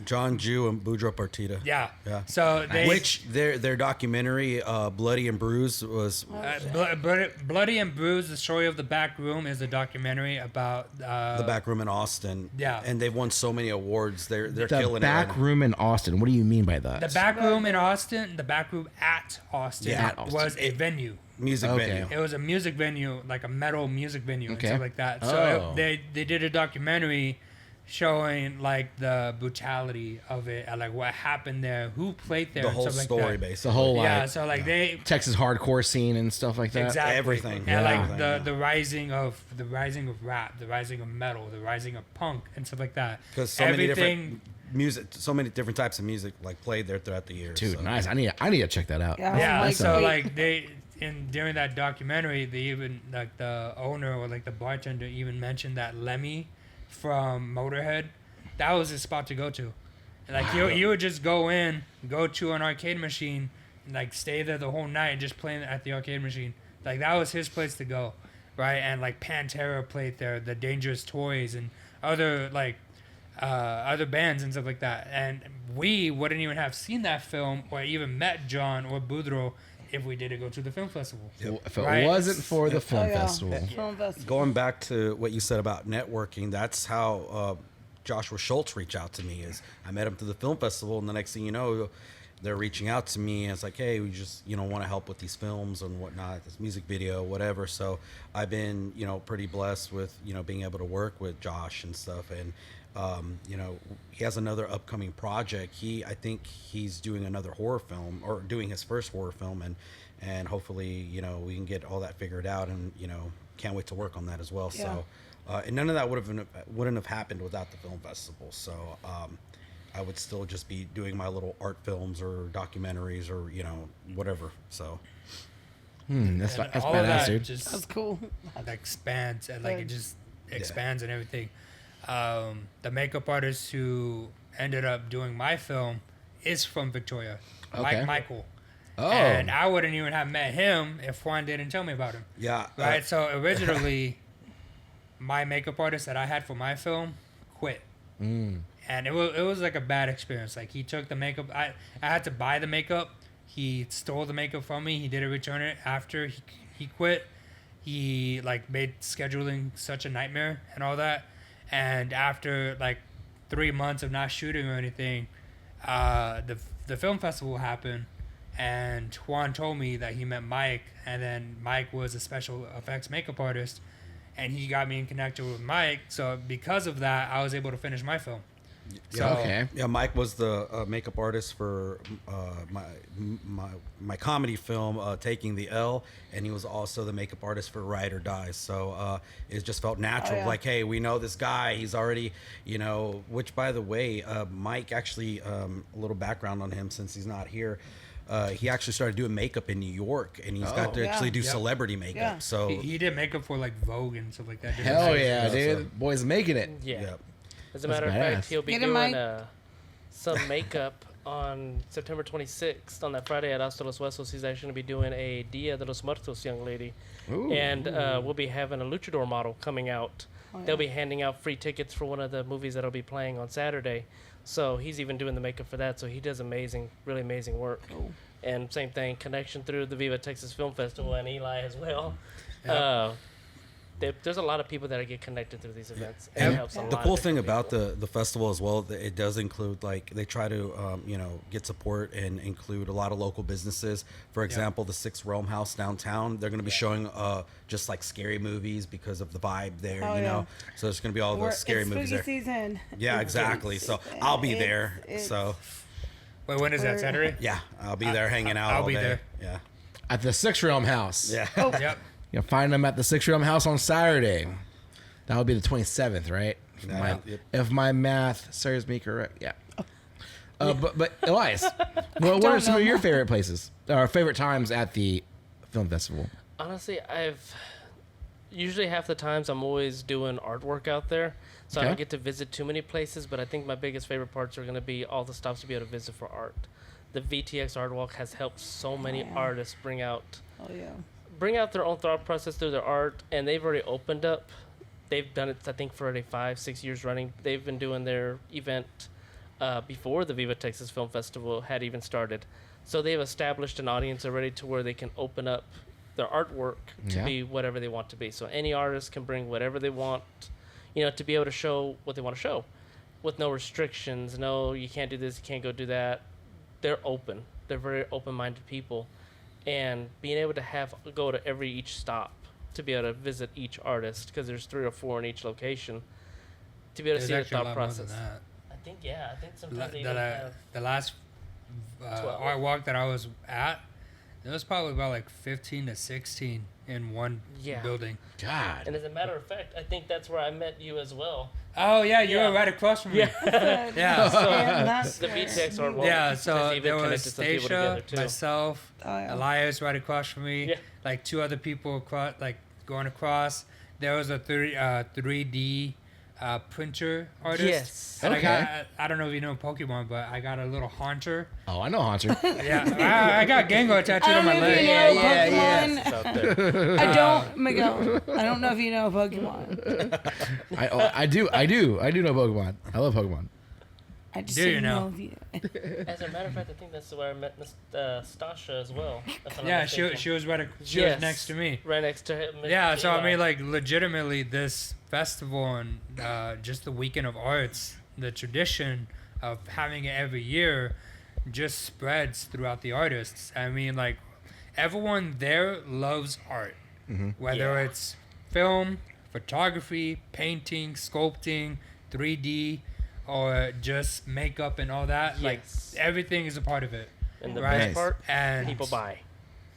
John Jew and Boudreaux Partita. Yeah. Yeah. So Which their documentary, Bloody and Bruised, was. Bloody and Bruised, The Story of the Back Room, is a documentary about The Back Room in Austin. Yeah. And they've won so many awards. They're killing it. The back room in Austin. What do you mean by that? the back room in Austin. The back room at Austin, Yeah, at Austin. was a venue. Music Okay. venue. It was a music venue, like a metal music venue Okay. and stuff like that. So Oh. they did a documentary showing like the brutality of it and like what happened there, who played there, The and whole stuff like story, that. basically. the whole Yeah, like so like they Texas hardcore scene and stuff like that. exactly Everything. and Yeah. like the rising of rap, the rising of metal, the rising of punk and stuff like that. Because so many different music, so many different types of music like played there throughout the years. Dude, so. nice. I need to check that out. Yeah. Yeah, Like, so wait. like they during that documentary, they even like the owner or like the bartender even mentioned that Lemmy from Motorhead, that was his spot to go to. And, like you would just go to an arcade machine, and, like stay there the whole night, just playing at the arcade machine. Like that was his place to go, right? And like Pantera played there, the Dangerous Toys, and other like other bands and stuff like that. And we wouldn't even have seen that film or even met John or Boudreaux if we didn't go to the film festival. If it Right. wasn't for the film yeah. festival. Film festival. Going back to what you said about networking, that's how Joshua Schultz reached out to me. Is I met him through the film festival, and the next thing you know, they're reaching out to me. And it's like, hey, we just want to help with these films and whatnot, this music video, whatever. So I've been pretty blessed with being able to work with Josh and stuff. And he has another upcoming project. I think he's doing another horror film, or doing his first horror film, and hopefully we can get all that figured out, and can't wait to work on that as well. Yeah. So and none of that wouldn't have happened without the film festival. So I would still just be doing my little art films or documentaries or whatever. So That's And that's all of badass, that dude. just That's cool. expands and like it just expands and everything. The makeup artist who ended up doing my film is from Victoria, Okay. Michael. Oh. And I wouldn't even have met him if Juan didn't tell me about him. yeah, Right. So originally, my makeup artist that I had for my film quit, and it was like a bad experience. Like he took the makeup. I had to buy the makeup. He stole the makeup from me. He didn't return it after he quit. He like made scheduling such a nightmare and all that. And after like 3 months of not shooting or anything, the film festival happened. And Juan told me that he met Mike, and then Mike was a special effects makeup artist, and he got me in connected with Mike. So because of that, I was able to finish my film. So, Okay. Yeah, Mike was the makeup artist for my comedy film, Taking the L, and he was also the makeup artist for Ride or Die. So it just felt natural. Oh, yeah. Like, hey, we know this guy. He's already, which, by the way, Mike actually, a little background on him since he's not here. He actually started doing makeup in New York, and he's got to Yeah. actually do Yep. celebrity makeup. Yeah. So he did makeup for like Vogue and stuff like that. different Hell things. yeah, Yeah, dude. Boy's making it. Yeah. yeah. As a That's matter of badass. fact, he'll be Get him, doing Mike. some makeup on September 26th on that Friday at Hasta Los Huesos. He's actually going to be doing a Dia de los Muertos young lady. Ooh. And we'll be having a luchador model coming out. They'll be handing out free tickets for one of the movies that'll be playing on Saturday. So he's even doing the makeup for that. So he does really amazing work. And same thing, connection through the VivaTX Film Festival and Eli as well. There's a lot of people that get connected through these events. And it helps a lot The of cool thing different about people. the festival as well, that it does include, like, they try to get support and include a lot of local businesses. For example, the Six Realm House downtown, they're going to be showing just like scary movies because of the vibe there. Oh, you know, yeah. so there's going to be all those scary it's movies spooky there. season. Yeah, exactly. So I'll be there. It's- So Wait, when is that? Saturday? yeah, I'll be there hanging out. I'll all be day. there. Yeah, At the Six Realm House. yeah. Yep. You'll find them at the Six Realm House on Saturday. That would be the 27th, right? Yeah, yep. If my math serves me correct. Yeah. But Elias, what are don't some know of your more. favorite places or favorite times at the film festival? Honestly, I've usually half the times I'm always doing artwork out there, so I Okay. don't get to visit too many places. But I think my biggest favorite parts are going to be all the stops to be able to visit for art. The VTX Art Walk has helped so many artists bring out Oh yeah. their own thought process through their art, and they've already opened up. they've done it, I think, for already 5-6 years running. They've been doing their event before the VivaTX Film Festival had even started. So they've established an audience already to where they can open up their artwork to be whatever they want to be. So any artist can bring whatever they want, to be able to show what they want to show with no restrictions. No, you can't do this, you can't go do that. They're open. They're very open-minded people. And being able to go to each stop to be able to visit each artist, because there's 3 or 4 in each location, to be able to see the thought process. I think sometimes they even have the last art walk that I was at, there was probably about like 15 to 16 in one building. God. And as a matter of fact, I think that's where I met you as well. Oh yeah, you were right across from me. Yeah. So the VTX art walk. Yeah, so there was Stacia, myself, Elias right across from me, like 2 other people across, like going across. There was a 3D printer artist. Yes. And I don't know if you know Pokemon, but I got a little Haunter. Oh, I know Haunter. Yeah, I got Gengar tattooed on my leg. I don't, Miguel. I don't know if you know Pokemon. I do know Pokemon. I love Pokemon. I just Do you didn't know? know if you As a matter of fact, I think that's where I met Stacia as well. Yeah, she was was next to me. Right next to him. Yeah, so I mean, like, legitimately, this festival and just the weekend of arts, the tradition of having it every year just spreads throughout the artists. I mean, like, everyone there loves art, whether it's film, photography, painting, sculpting, 3D, or just makeup and all that. Like, everything is a part of it. And the right? best part, and people buy.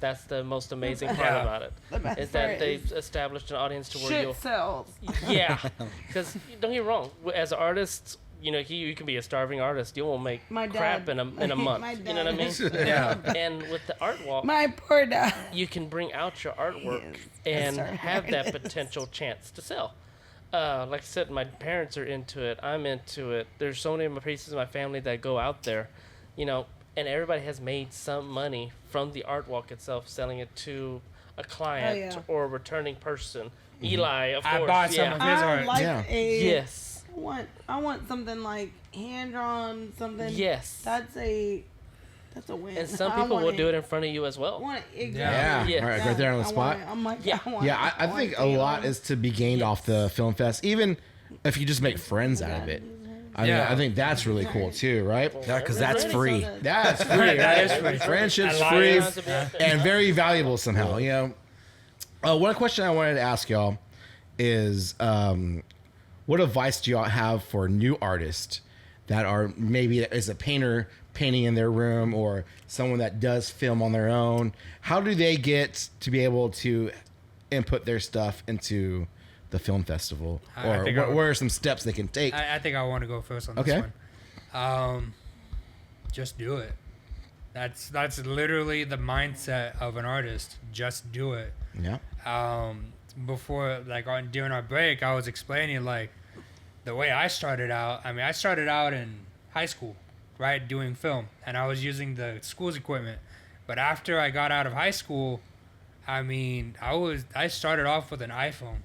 That's the most amazing part about it. Is that they've established an audience to where you'll sells. Yeah, because don't get me wrong. As artists, you can be a starving artist. You won't make crap in a month. You know what I mean? Yeah. And with the art walk, My poor dad. you can bring out your artwork and have that potential chance to sell. Like I said, my parents are into it. I'm into it. There's so many pieces of my family that go out there, and everybody has made some money from the art walk itself, selling it to a client or a returning person. Eli, of course. I bought some of his art. Yes. I want something like hand drawn, something. Yes. That's a win. And some people will do it in front of you as well. Yeah. Yes. All right, there on the spot. I'm like, I think a lot is to be gained off the film fest, even if you just make friends out of it. I think that's really cool too, right? Yeah, because that's free. That's free. That is free. Friendship's free and very valuable somehow. One question I wanted to ask y'all is, what advice do y'all have for new artists that are maybe is a painter painting in their room or someone that does film on their own? How do they get to be able to input their stuff into the film festival, or what are some steps they can take? I think I want to go first on this one. Just do it. That's literally the mindset of an artist. Just do it. Yeah. Before, during our break, I was explaining like the way I started out. I mean, I started out in high school, right, doing film, and I was using the school's equipment. But after I got out of high school, I mean, I started off with an iPhone.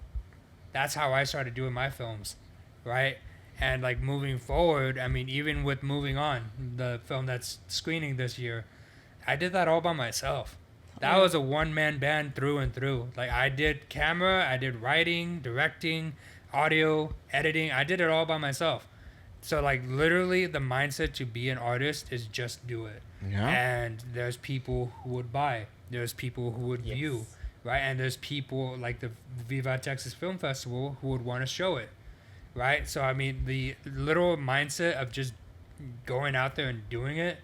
That's how I started doing my films, right? And like moving forward, I mean, even with Moving On, the film that's screening this year, I did that all by myself. That was a one-man band through and through. Like, I did camera, I did writing, directing, audio, editing. I did it all by myself. So like literally the mindset to be an artist is just do it. Yeah. And there's people who would buy. There's people who would view. Right, and there's people like the VivaTX Film Festival who would want to show it, right? So I mean, the literal mindset of just going out there and doing it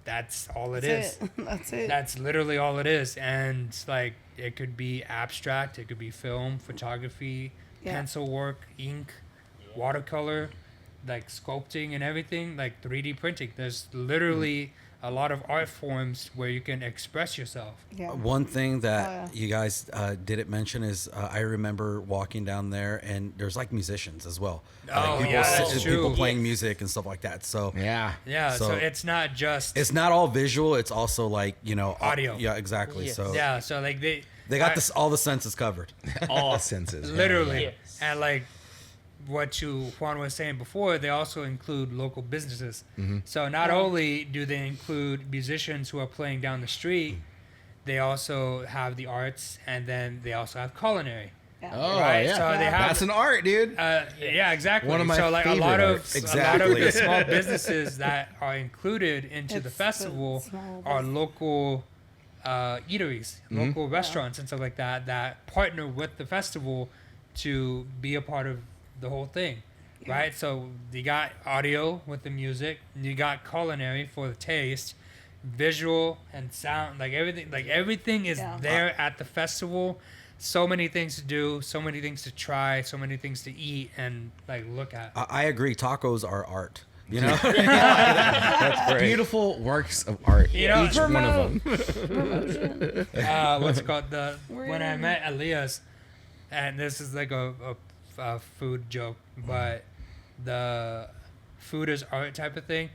that's all it is. That's it. That's literally all it is. And like, it could be abstract, it could be film, photography, pencil work, ink, watercolor, like sculpting and everything, like 3D printing. There's literally a lot of art forms where you can express yourself. Yeah. One thing that Oh, yeah. you guys didn't mention is I remember walking down there and there's like musicians as well. Oh, people yeah, that's people true. playing music and stuff like that. So Yeah. Yeah, so So- it's not just it's not all visual. It's also like, you know, Audio. Yeah, exactly. Yes. So yeah, so like they got this all the senses covered. All senses. literally, Yes. and like what Juan was saying before, they also include local businesses. So not only do they include musicians who are playing down the street, they also have the arts, and then they also have culinary. Oh, Right, yeah. so they have- That's an art, dude. Yeah, exactly. One of my so like favorite a lot arts. of Exactly. the small businesses that are included into the It's the festival small are local eateries, local restaurants, and stuff like that that partner with the festival to be a part of the whole thing, right? So you got audio with the music, you got culinary for the taste, visual and sound, like everything is Yeah. there at the festival. So many things to do, so many things to try, so many things to eat and like look at. I agree. Tacos are art. You know, That's great. Beautiful works of art. You know, Each one of them. What's it called? Where When I is met Elias, and this is like a food joke, but the food is art type of thing.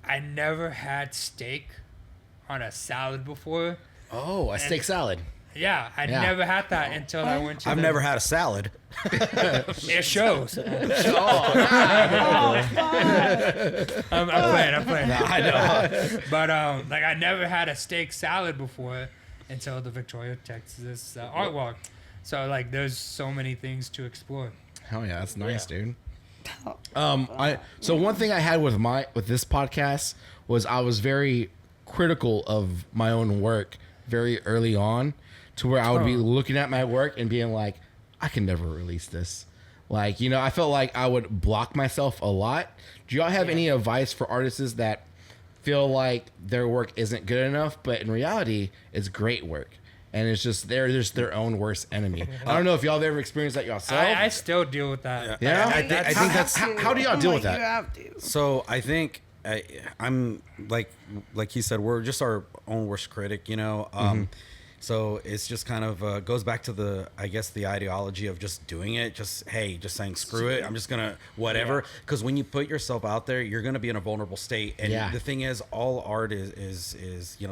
I never had steak on a salad before. Oh, a steak salad. Yeah, I Yeah. never had that until I went to. I've never had a salad. It shows. I'm playing. I know. But like I never had a steak salad before until the Victoria, Texas art walk. So like there's so many things to explore. Hell yeah, that's nice, dude. So one thing I had with this podcast was I was very critical of my own work very early on, to where I would be looking at my work and being like, I can never release this. Like, you know, I felt like I would block myself a lot. Do y'all have any advice for artists that feel like their work isn't good enough, but in reality, it's great work? And it's just they're just their own worst enemy. I don't know if y'all have ever experienced that yourself. I still deal with that. Yeah? I think that's how do y'all deal with that? You have to. so. I think I'm like he said, we're just our own worst critic. You know. So it's just kind of goes back to the ideology of just doing it. Just saying screw it. I'm just gonna whatever. Because when you put yourself out there, you're gonna be in a vulnerable state. And the thing is, all art is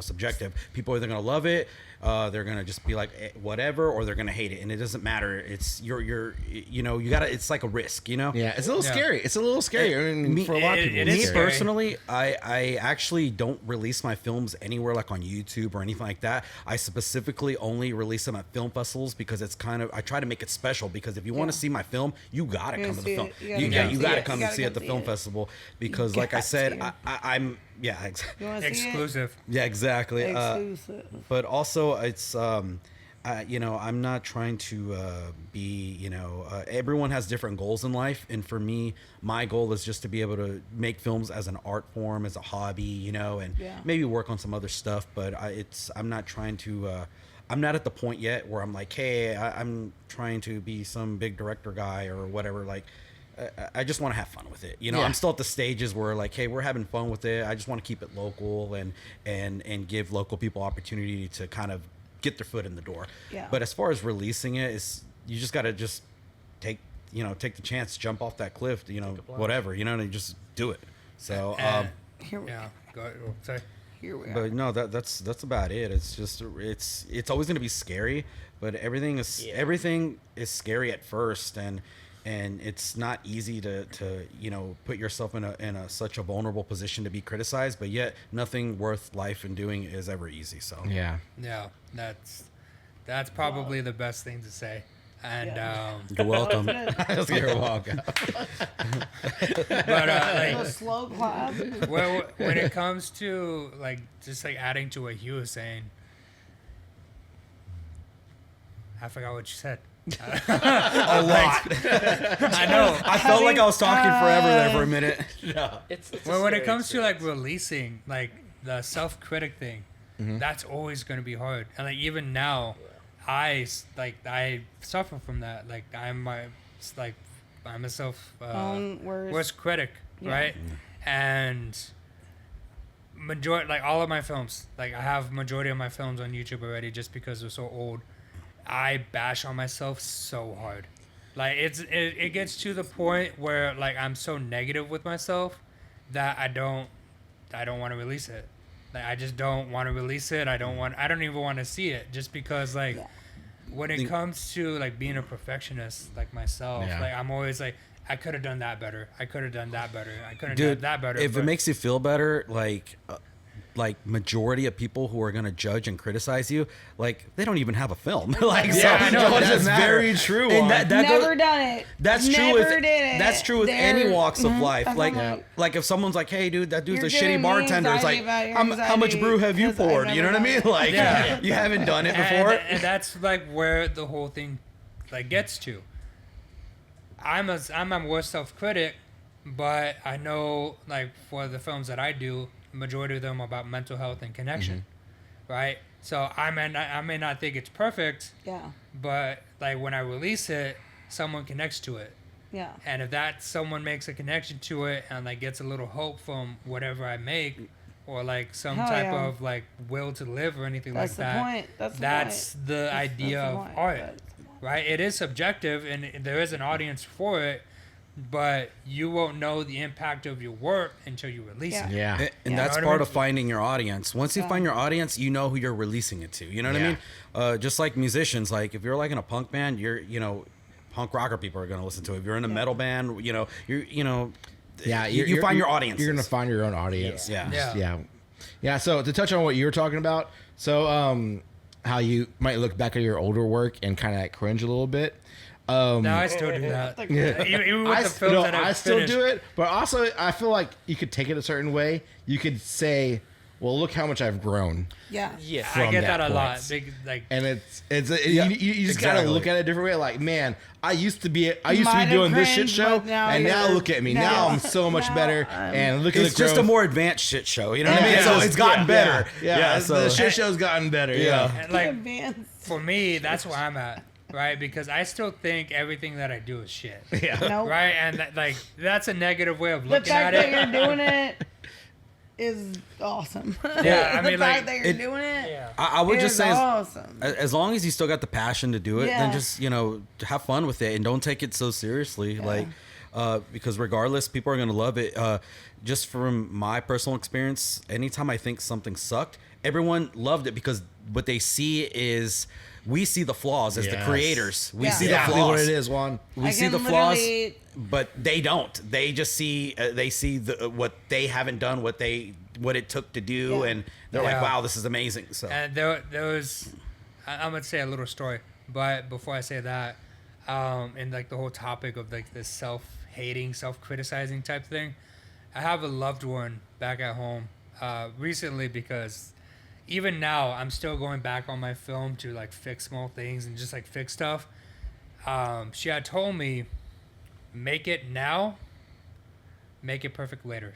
subjective. People are either gonna love it, they're gonna just be like whatever, or they're gonna hate it, and it doesn't matter. It's you gotta. It's like a risk. You know. Yeah, it's a little scary. It's a little scary. I mean, for a lot of people. it it's is Me scary. scary. personally, I actually don't release my films anywhere like on YouTube or anything like that. I specifically only release them at film festivals because it's kind of I try to make it special, because if you want to see my film, you gotta You come to the see film. it. You gotta You come gotta see it. come You and gotta see it at the come film see it. festival, because like I got said, to. I'm You want to see Exclusive. yeah, exactly. it? Exclusive. But also it's I'm not trying to be everyone has different goals in life, and for me, my goal is just to be able to make films as an art form, as a hobby, and Yeah. maybe work on some other stuff, but I'm not trying to I'm not at the point yet where I'm like, hey, I'm trying to be some big director guy or whatever. Like, I just want to have fun with it. Yeah. I'm still at the stages where like, hey, we're having fun with it. I just want to keep it local and give local people opportunity to kind of get their foot in the door. Yeah. But as far as releasing it, you just got to just take the chance, jump off that cliff, whatever, and you just do it. So, Here we, Yeah. Go. Sorry. here we are. but no, that's about it. It's just it's always going to be scary, but everything is scary at first, and it's not easy to put yourself in a such a vulnerable position to be criticized, but yet nothing worth life and doing is ever easy. So Yeah. Yeah. That's probably the best thing to say. And you're welcome. You're welcome. but A like slow clap. when it comes to like just like adding to what Hugh was saying, I forgot what you said. A lot. I know. I felt like I was talking forever there for a minute. It's a Well, when it scary comes to like experience. releasing, like the self-critic thing, that's always going to be hard. And like even now, I suffer from that. Like I'm a self Own worst. worst critic, Yeah. right? And majority, like all of my films, like I have majority of my films on YouTube already just because they're so old. I bash on myself so hard. Like it gets to the point where like I'm so negative with myself that I don't want to release it. Like I just don't want to release it. I don't even want to see it just because like when it comes to like being a perfectionist like myself, like I'm always like I could have done that better. I could have done that better. I could have done that better. If it makes you feel better, like majority of people who are going to judge and criticize you, like they don't even have a film. Like, yeah, so, I know, that's very true. And that Never done it. That's Never true. That's true with any walks of life. That's Like if someone's like, "Hey, dude, that dude's You're a shitty giving me bartender," it's like, anxiety about your how much brew have you anxiety, 'cause poured? I've You know what I never mean? Like, Yeah. you haven't done it before. and that's like where the whole thing like gets to. I'm a more self-critic, but I know like for the films that I do, majority of them are about mental health and connection, right? So I may not think it's perfect, but like when I release it, someone connects to it. Yeah. And if that someone makes a connection to it and like gets a little hope from whatever I make, or like some type of like will to live or anything like that, Point. that's the idea of art, right? It is subjective and there is an audience for it, but you won't know the impact of your work until you release it. Yeah. And that's part of finding your audience. Once you find your audience, you know who you're releasing it to. You know what I mean? Just like musicians, like if you're like in a punk band, punk rocker people are going to listen to it. If you're in a metal band, you find your audience. You're going to find your own audience. Yeah. So to touch on what you were talking about, so how you might look back at your older work and kind of cringe a little bit. No, I still do that. Even with the films that I I've still finished. do it, but also I feel like you could take it a certain way. You could say, "Well, look how much I've grown." Yeah. I get that a point. lot. Big, like, And you just gotta look at it a different way. Like, man, I used to be doing this shit show, and now look at me. Now I'm so much better. And look at It's the growth. just a more advanced shit show. You know what I mean? Yeah. So it's gotten better. Yeah, So the shit show's gotten better. Yeah. and like for me, that's where I'm at, right? Because I still think everything that I do is shit, Nope. right? And like that's a negative way of The looking fact at that it. you're doing it is awesome. Yeah, I the mean, fact like, that you're doing it I would just is say, awesome. as long as you still got the passion to do it, then Yeah. just have fun with it and don't take it so seriously. Like, because regardless, people are gonna love it. Just from my personal experience, anytime I think something sucked, everyone loved it because what they see is we see the flaws as the creators. We see the Exactly flaws. what it is, Juan. We I see can the flaws, literally- but they don't. They just see what they haven't done, what it took to do, and they're like, Yeah. "Wow, this is amazing." So And there was, I'm gonna say a little story, but before I say that, in like the whole topic of like this self-hating, self-criticizing type thing, I have a loved one back at home recently because even now I'm still going back on my film to like fix small things and just like fix stuff. She had told me, make it now, make it perfect later.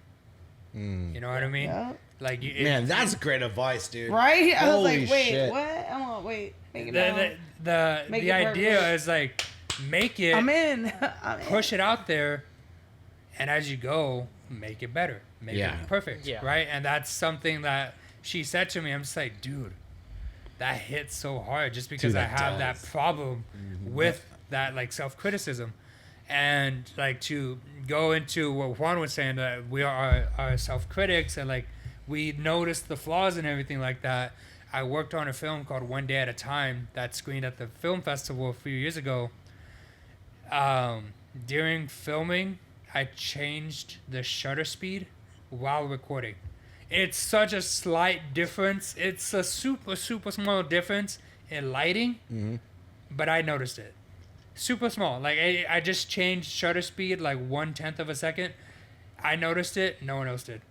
You know what I mean? Yeah. Like, Man, that's great advice, dude. Right? I was Holy like, wait, shit. what? I'm like, wait, make it now. Make the it idea perfect. is like make it, I'm in. I'm in. push it out there, and as you go, make it better, make Yeah. it perfect, Yeah. right? And that's something that she said to me. I'm just like, dude, that hits so hard just because Dude, I that have does. that problem with that like self-criticism. And like to go into what Juan was saying, that we are our self-critics and like we notice the flaws and everything like that. I worked on a film called One Day at a Time that screened at the film festival a few years ago. During filming, I changed the shutter speed while recording. It's such a slight difference. It's a super, super small difference in lighting, but I noticed it. Super small. Like I just changed shutter speed like 1/10 of a second. I noticed it. No one else did.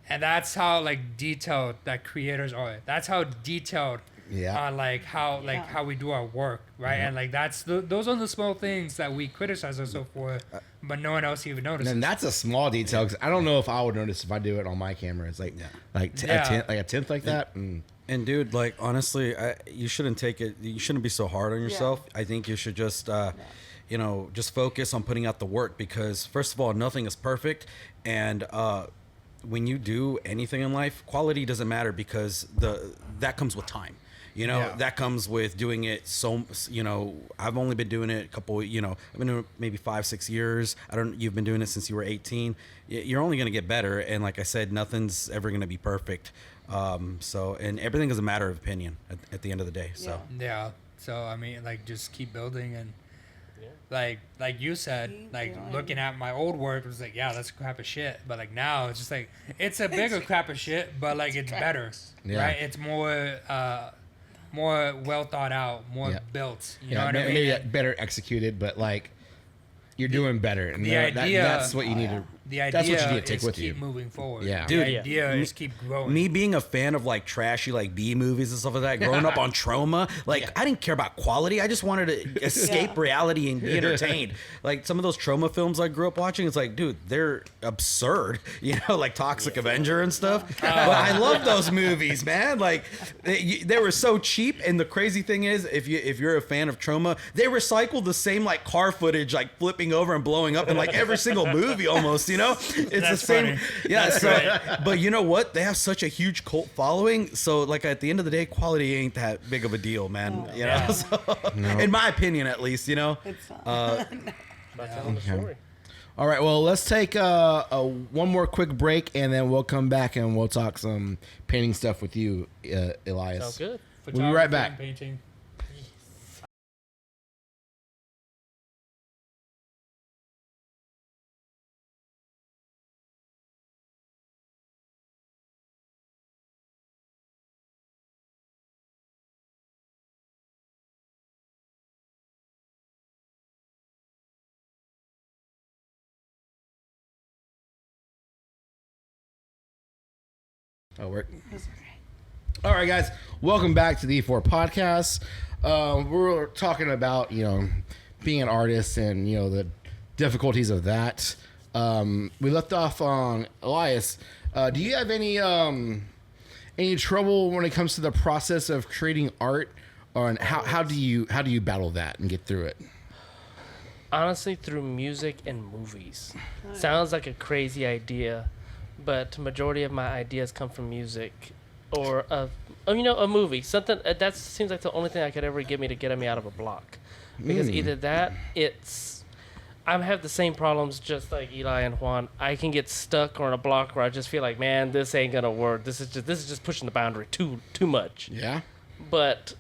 And that's how like detailed that creators are. That's how detailed on like how we do our work, right? And like that's those are the small things that we criticize ourselves for, but no one else even notices. And that's a small detail because I don't know if I would notice if I do it on my camera. It's like a tenth like that. And dude, like honestly, you shouldn't take it. You shouldn't be so hard on yourself. I think you should just, just focus on putting out the work because first of all, nothing is perfect, and when you do anything in life, quality doesn't matter because that comes with time. You know, that comes with doing it. So, you know, I've only been doing it a couple, you know, I've been doing it maybe 5-6 years. You've been doing it since you were 18. You're only going to get better. And like I said, nothing's ever going to be perfect. And everything is a matter of opinion at the end of the day. So, yeah. So, I mean, like, just keep building. And like you said, like looking at my old work, it was like, yeah, that's a crap of shit. But like now it's just like, it's a bigger crap of shit, but like it's better, right? It's more well thought out, more built. You know what I mean? Maybe better executed, but like you're doing better, and the idea, that's what you need to. The idea that's what you need to take is with keep you. moving forward. Yeah, dude. The idea is keep growing. Me being a fan of like trashy like B movies and stuff like that, growing up on Trauma, like I didn't care about quality. I just wanted to escape reality and be entertained. Like some of those Trauma films I grew up watching, it's like, dude, they're absurd. You know, like Toxic Avenger and stuff. But I love those movies, man. Like they were so cheap. And the crazy thing is, if you're a fan of Trauma, they recycle the same like car footage, like flipping over and blowing up in like every single movie almost. You know, it's the same. Funny. Yeah. So, but you know what? They have such a huge cult following. So, like at the end of the day, quality ain't that big of a deal, man. You know, so, in my opinion, at least, you know. It's not. Telling the story. All right, well, let's take one more quick break, and then we'll come back and we'll talk some painting stuff with you, Elias. Sounds good. We'll be right back. Painting. All right, guys, welcome back to the E4 podcast. We're talking about, you know, being an artist and, you know, the difficulties of that. We left off on Elias. Do you have any trouble when it comes to the process of creating art, or how do you battle that and get through it? Honestly, through music and movies. Sounds like a crazy idea, but the majority of my ideas come from music or a movie. Something that seems like the only thing that could ever get me out of a block. Because either that, I have the same problems just like Eli and Juan. I can get stuck on a block where I just feel like, man, this ain't gonna work. This is just pushing the boundary too much. Yeah. But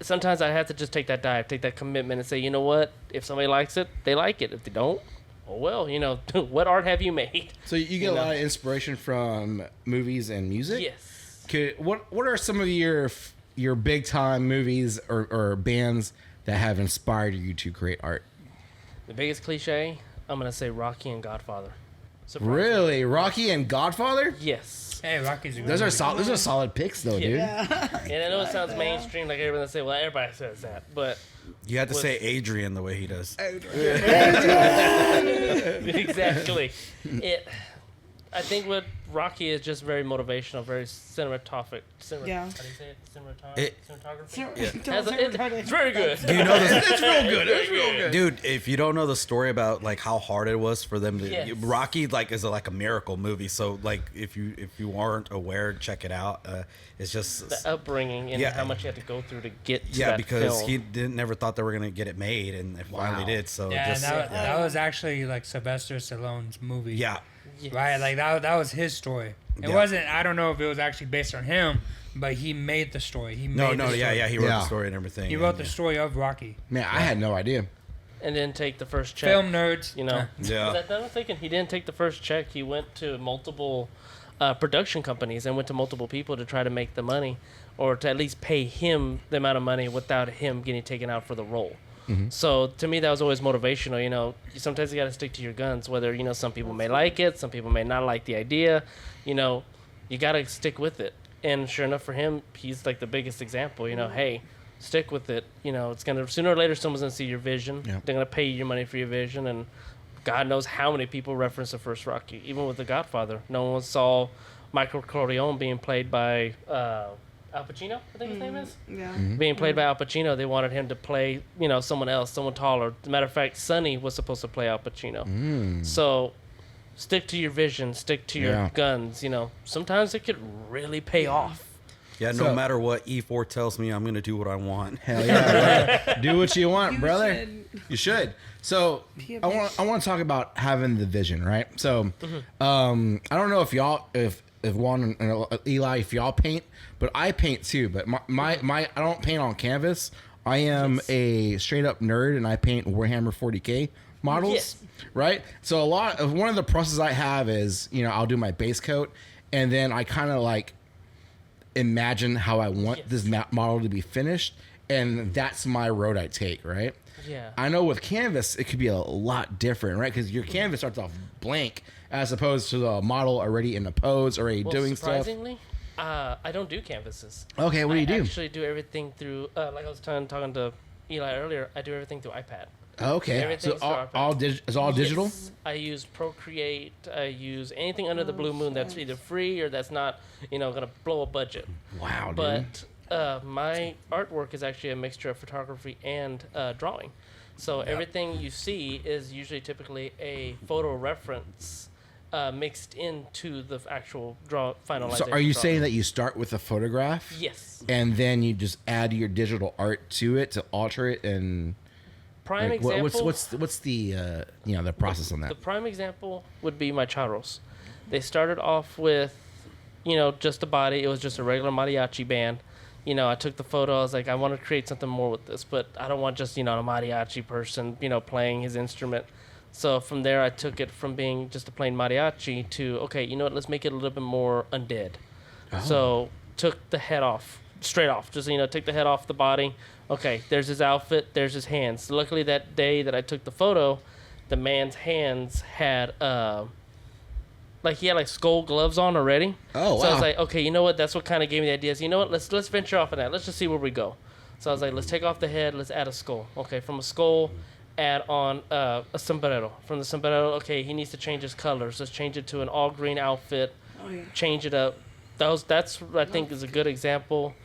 sometimes I have to just take that dive, take that commitment, and say, you know what? If somebody likes it, they like it. If they don't, oh well. You know, what art have you made? So you get a lot of inspiration from movies and music. Yes. What are some of your big time movies or bands that have inspired you to create art? The biggest cliche, I'm gonna say Rocky and Godfather. Really, Rocky and Godfather? Yes. Hey, Rocky's a good Those movie. are solid picks, though, dude. And I know it sounds mainstream, like everyone say, well, everybody says that, but You have to say Adrian the way he does. exactly. I think what Rocky is just very motivational, very cinematographic. Yeah. How do you say it? Cinematography? Yeah. It's very good. Do you know the, It's real good. It's real good. dude? If you don't know the story about like how hard it was for them to, Yes. Rocky like is like a miracle movie. So like if you aren't aware, check it out. It's just The upbringing and Yeah. how much you had to go through to get to yeah, that because film. he never thought they were gonna get it made, and they finally Wow. did. So Yeah, just that was actually like Sylvester Stallone's movie. yeah. Yes. Right, like that was his story. It Yeah. wasn't. I don't know if it was actually based on him, but he made the story. He No, made the story. yeah. He wrote Yeah. the story and everything. He wrote and, the story of Rocky. Man, I had no idea. And then take the first check. Film nerds, You know. Yeah. I'm thinking he didn't take the first check. He went to multiple production companies and went to multiple people to try to make the money, or to at least pay him the amount of money without him getting taken out for the role. So to me, that was always motivational. You know, sometimes you got to stick to your guns. Whether some people may like it, some people may not like the idea. You know, you got to stick with it. And sure enough, for him, he's like the biggest example. You know, hey, stick with it. You know, it's gonna sooner or later someone's gonna see your vision. Yeah. They're gonna pay you your money for your vision, and God knows how many people reference the first Rocky. Even with The Godfather, no one saw Michael Corleone being played by Al Pacino, I think his name is. Yeah. Being played by Al Pacino, they wanted him to play, someone else, someone taller. As a matter of fact, Sonny was supposed to play Al Pacino. So stick to your vision, stick to your guns. You know, sometimes it could really pay off. Yeah, no matter what E4 tells me, I'm going to do what I want. Hell yeah, brother. Do what you want, brother. should. You should. So I want to talk about having the vision, right? So I don't know if y'all, if Juan and Eli, if y'all paint, but I paint too. But my I don't paint on canvas. I am a straight up nerd, and I paint Warhammer 40K models, right? So one of the processes I have is, you know, I'll do my base coat, and then I kind of like imagine how I want this model to be finished, and that's my road I take, right? Yeah. I know with canvas it could be a lot different, right? Because your canvas starts off blank as opposed to the model already in a pose, already doing stuff. Surprisingly, I don't do canvases. Okay, what do you do? I actually do everything through, like I was talking to Eli earlier, I do everything through iPad. Okay, Everything's so through it's all digital? Yes. I use Procreate. I use anything under the blue moon that's either free or that's not, you know, going to blow a budget. Wow, dude. But my artwork is actually a mixture of photography and drawing. So everything you see is usually typically a photo reference mixed into the actual finalization. So are you saying that you start with a photograph? Yes. And then you just add your digital art to it to alter it and... Prime like, example. what's the the process on that? The prime example would be my charros. They started off with, you know, just the body. It was just a regular mariachi band. You know, I took the photo. I was like, I want to create something more with this, but I don't want just, you know, a mariachi person, you know, playing his instrument. So from there, I took it from being just a plain mariachi to, okay, you know what? Let's make it a little bit more undead. Oh. So took the head off, straight off. Just, you know, take the head off the body. Okay, there's his outfit, there's his hands. Luckily, that day that I took the photo, the man's hands had, he had like skull gloves on already. Oh, wow. So I was like, okay, you know what? That's what kind of gave me the idea. So you know what? Let's venture off of that. Let's just see where we go. So I was like, let's take off the head, let's add a skull. Okay, from a skull, add on a sombrero. From the sombrero, okay, he needs to change his colors. Let's change it to an all green outfit. Oh, yeah. Change it up. That's what I think is a good example.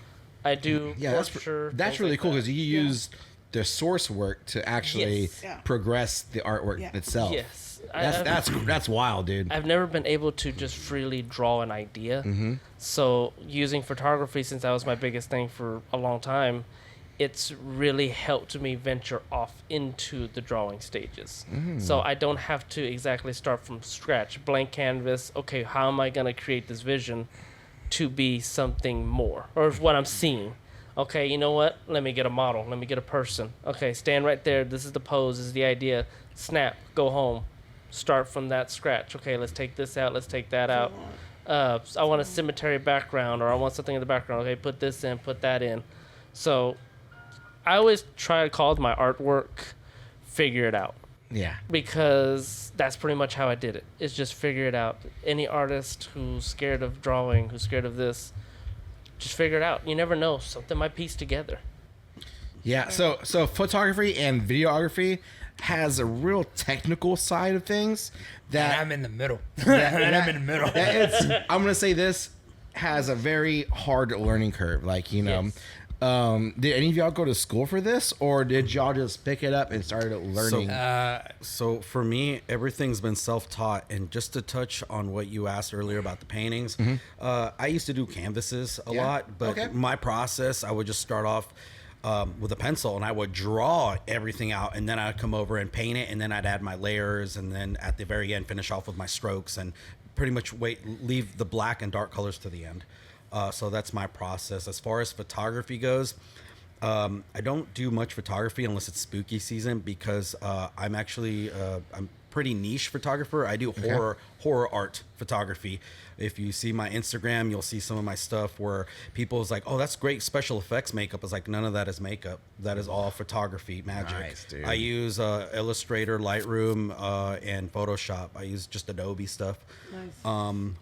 I do. Yeah, that's really cool because you use the source work to actually progress the artwork itself. Yes, that's wild, dude. I've never been able to just freely draw an idea. Mm-hmm. So using photography, since that was my biggest thing for a long time, it's really helped me venture off into the drawing stages. Mm. So I don't have to exactly start from scratch, blank canvas. Okay, how am I gonna create this vision to be something more, or what I'm seeing? Okay, you know what? Let me get a model. Let me get a person. Okay, stand right there. This is the pose. This is the idea. Snap. Go home. Start from that scratch. Okay, let's take this out. Let's take that out. I want a cemetery background, or I want something in the background. Okay, put this in. Put that in. So I always try to call my artwork figure it out. Yeah. Because that's pretty much how I did it. Is just figure it out. Any artist who's scared of drawing, who's scared of this, just figure it out. You never know. Something might piece together. Yeah. So photography and videography has a real technical side of things that I'm in the middle. I'm in the middle. I'm gonna say this has a very hard learning curve. Like, you know. Yes. Did any of y'all go to school for this, or did y'all just pick it up and started learning? So for me, everything's been self-taught. And just to touch on what you asked earlier about the paintings, I used to do canvases a lot, but my process, I would just start off with a pencil and I would draw everything out, and then I'd come over and paint it, and then I'd add my layers, and then at the very end finish off with my strokes, and pretty much leave the black and dark colors to the end. So that's my process. As far as photography goes, I don't do much photography unless it's spooky season, because I'm actually I'm pretty niche photographer. I do horror art photography. If you see my Instagram, you'll see some of my stuff where people's like, "Oh, that's great special effects makeup." It's like, none of that is makeup. That is all photography magic. Nice, dude. I use Illustrator, Lightroom, and Photoshop. I use just Adobe stuff. Nice.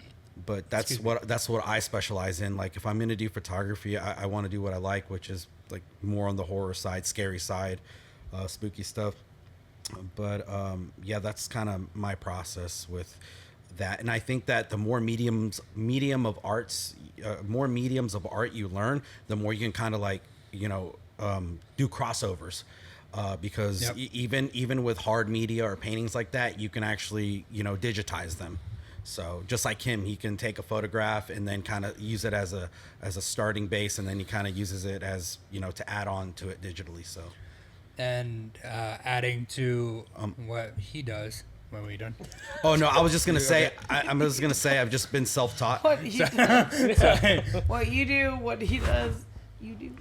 But that's what I specialize in. Like, if I'm going to do photography, I want to do what I like, which is like more on the horror side, scary side, spooky stuff. But that's kind of my process with that. And I think that the more mediums of art you learn, the more you can kind of like, do crossovers. because Yep. even with hard media or paintings like that, you can actually digitize them. So just like him, he can take a photograph and then kind of use it as a starting base, and then he kind of uses it as to add on to it digitally. So And adding to what he does. When we done? oh no, I was just gonna say I'm just gonna say I've just been self-taught. What he does, what you do, what he does, you do.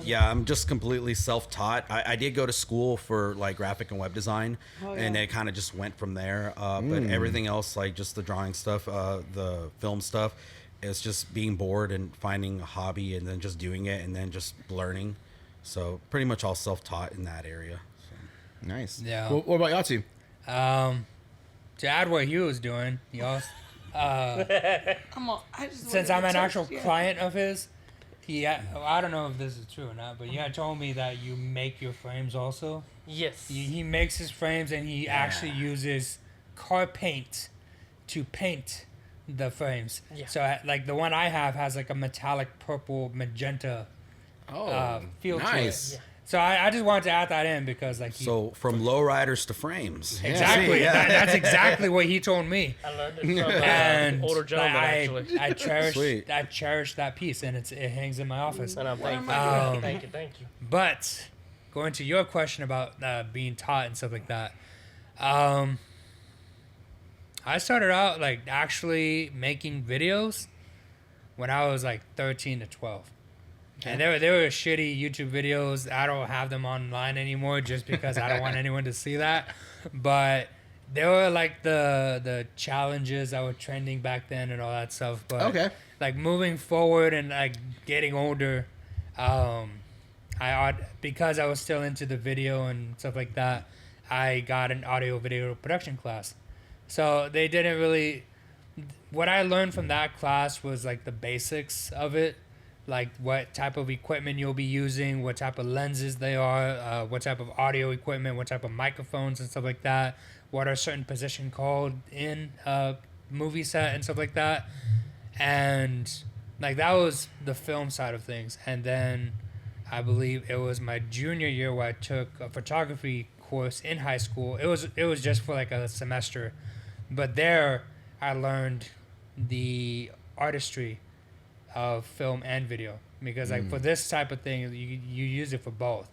Yeah, I'm just completely self-taught. I did go to school for like graphic and web design, and it kind of just went from there. But everything else, like just the drawing stuff, the film stuff, it's just being bored and finding a hobby and then just doing it and then just learning. So pretty much all self-taught in that area. So. Nice. Yeah. What about y'all two? To add what he was doing, he also, since I'm an actual client of his, I don't know if this is true or not, but he had told me that you make your frames also. Yes. He makes his frames, and he actually uses car paint to paint the frames. Yeah. So like the one I have has like a metallic purple magenta feel to nice. it. Yeah. So I just wanted to add that in because like So from lowriders to frames. exactly that's exactly what he told me. I learned it from And older gentleman, actually. I cherish Sweet. I cherish that piece, and it hangs in my office. And I'm thankful. Thank you. But going to your question about being taught and stuff like that, I started out like actually making videos when I was like 13 to 12. And they were shitty YouTube videos. I don't have them online anymore just because I don't want anyone to see that. But they were like the challenges that were trending back then and all that stuff. But like moving forward and like getting older, because I was still into the video and stuff like that, I got an audio video production class. So they didn't really. What I learned from that class was like the basics of it. Like what type of equipment you'll be using, what type of lenses they are, what type of audio equipment, what type of microphones and stuff like that, what are certain positions called in a movie set and stuff like that. And like that was the film side of things. And then I believe it was my junior year where I took a photography course in high school. It was just for like a semester. But there I learned the artistry of film and video, because like for this type of thing you use it for both.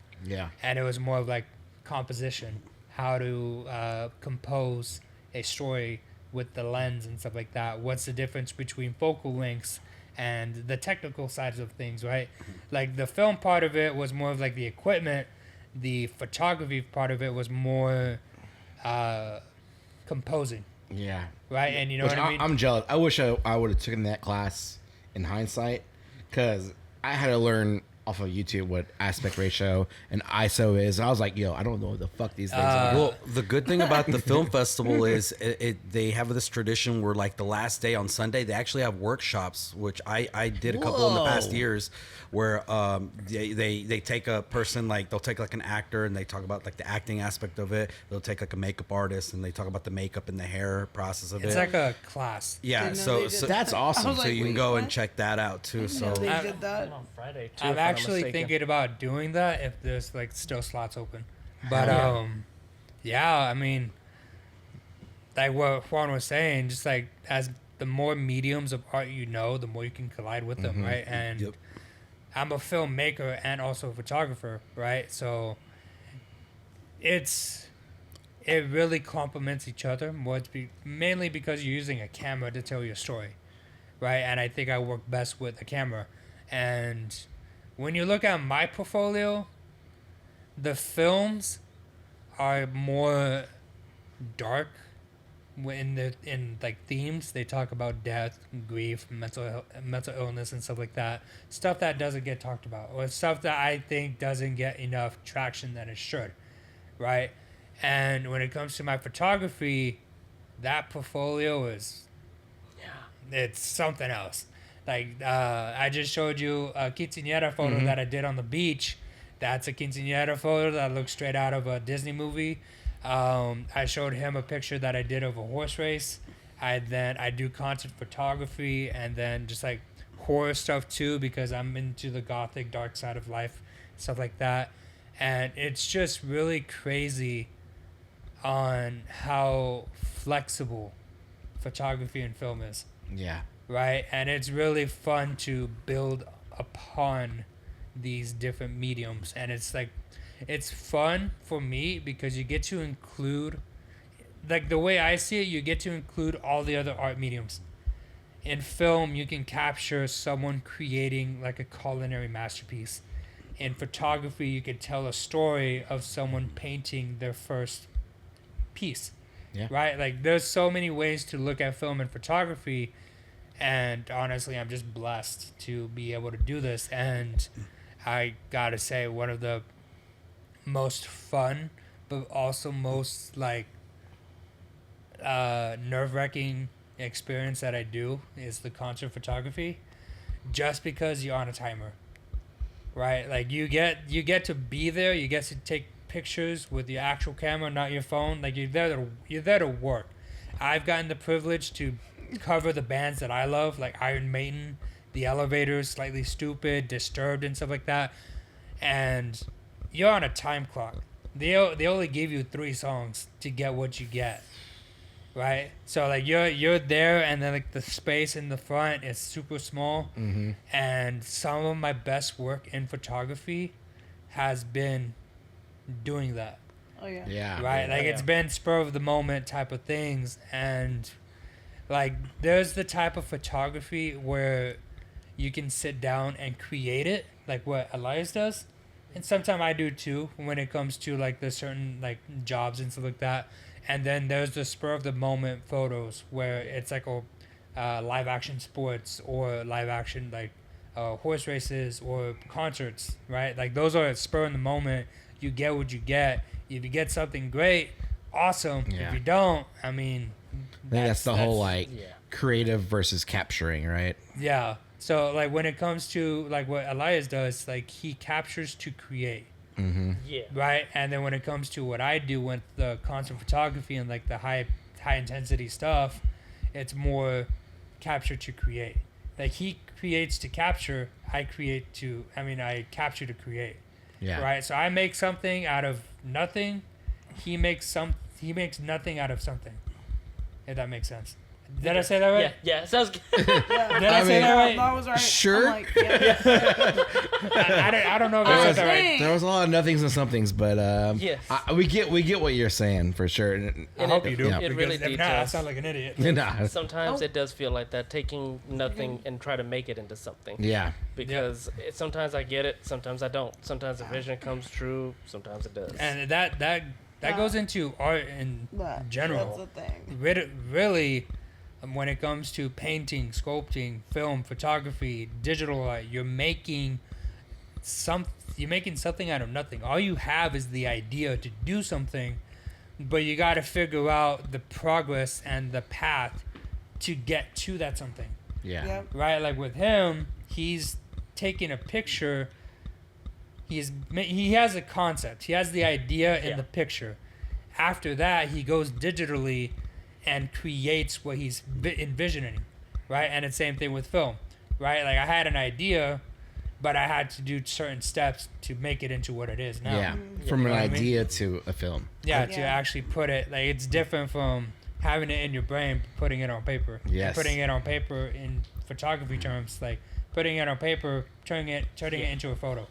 And it was more of like composition, how to compose a story with the lens and stuff like that. What's the difference between focal lengths and the technical sides of things, right? Like the film part of it was more of like the equipment, the photography part of it was more composing, right? And you know what I mean? I'm jealous. I wish I would have taken that class in hindsight, because I had to learn off of YouTube what aspect ratio and ISO is, and I was like, yo, I don't know what the fuck these things are. Well, the good thing about the film festival is they have this tradition where like the last day on Sunday they actually have workshops, which I did a couple in the past years, where they take a person, like they'll take like an actor and they talk about like the acting aspect of it. They'll take like a makeup artist and they talk about the makeup and the hair process of it. It's like a class. Yeah, so That's awesome. so you can go and check that out too. So They did that. On Friday too. I'm if actually mistaken. thinking about doing that if there's like still slots open. But yeah, I mean, like what Juan was saying, just like as the more mediums of art you know, the more you can collide with them, right? And I'm a filmmaker and also a photographer, right? So it really complements each other more, mainly because you're using a camera to tell your story, right? And I think I work best with a camera. And when you look at my portfolio, the films are more dark in like themes. They talk about death, grief, mental illness and stuff like that. Stuff that doesn't get talked about, or stuff that I think doesn't get enough traction that it should, right? And when it comes to my photography, that portfolio is it's something else. Like I just showed you a quinceañera photo that I did on the beach. That's a quinceañera photo that looks straight out of a Disney movie. I showed him a picture that I did of a horse race. I do content photography and then just like horror stuff too, because I'm into the gothic dark side of life, stuff like that. And it's just really crazy on how flexible photography and film is. Yeah. Right? And it's really fun to build upon these different mediums. And it's like, it's fun for me because you get to include, like the way I see it, you get to include all the other art mediums. In film, you can capture someone creating like a culinary masterpiece. In photography, you can tell a story of someone painting their first piece. Yeah. Right? Like there's so many ways to look at film and photography, and honestly, I'm just blessed to be able to do this. And I gotta say, one of the most fun but also most like nerve-wracking experience that I do is the concert photography, just because you're on a timer, right? Like you get to be there, you get to take pictures with your actual camera, not your phone. Like you're there to work. I've gotten the privilege to cover the bands that I love, like Iron Maiden, The Elevators, Slightly Stupid, Disturbed, and stuff like that. And you're on a time clock. They only give you 3 songs to get what you get, right? So like you're there, and then like the space in the front is super small. Mm-hmm. And some of my best work in photography has been doing that. Oh yeah. Yeah. Right? Like it's been spur of the moment type of things. And like there's the type of photography where you can sit down and create it, like what Elias does. And sometimes I do too when it comes to like the certain like jobs and stuff like that. And then there's the spur of the moment photos where it's like a live action sports or live action like horse races or concerts, right? Like those are spur in the moment. You get what you get. If you get something great, awesome. Yeah. If you don't, I mean, I think that's the whole like creative versus capturing, right? Yeah. So like when it comes to like what Elias does, like he captures to create. Mm-hmm. Yeah. Right. And then when it comes to what I do with the concert photography and like the high intensity stuff, it's more capture to create. Like he creates to capture, I capture to create. Yeah. Right. So I make something out of nothing. He makes nothing out of something. If that makes sense. Did I say that right? Yeah, sounds good. Did I say that right? That was right. Sure. I'm like, yeah. I don't know if I said that right. There was a lot of nothings and somethings, but Yes. we get what you're saying for sure. I hope you do. Yeah. It Because really if not, I details. sound like an idiot. Nah. Sometimes it does feel like that, taking nothing and try to make it into something. Yeah. Because sometimes I get it, sometimes I don't. Sometimes the vision comes true, sometimes it does. And that goes into art in general. That's the thing. Really, when it comes to painting, sculpting, film, photography, digital art, you're making something out of nothing. All you have is the idea to do something, but you got to figure out the progress and the path to get to that something. Yeah. Yep. Right? Like with him, he's taking a picture. He has a concept. He has the idea in the picture. After that, he goes digitally and creates what he's envisioning, right? And it's the same thing with film, right? Like I had an idea, but I had to do certain steps to make it into what it is now. Yeah. From an know what I mean? idea to a film. Yeah, to Yeah. actually put it, like it's different from having it in your brain, putting it on paper. Yes. And putting it on paper in photography terms, like putting it on paper, turning it into a photo.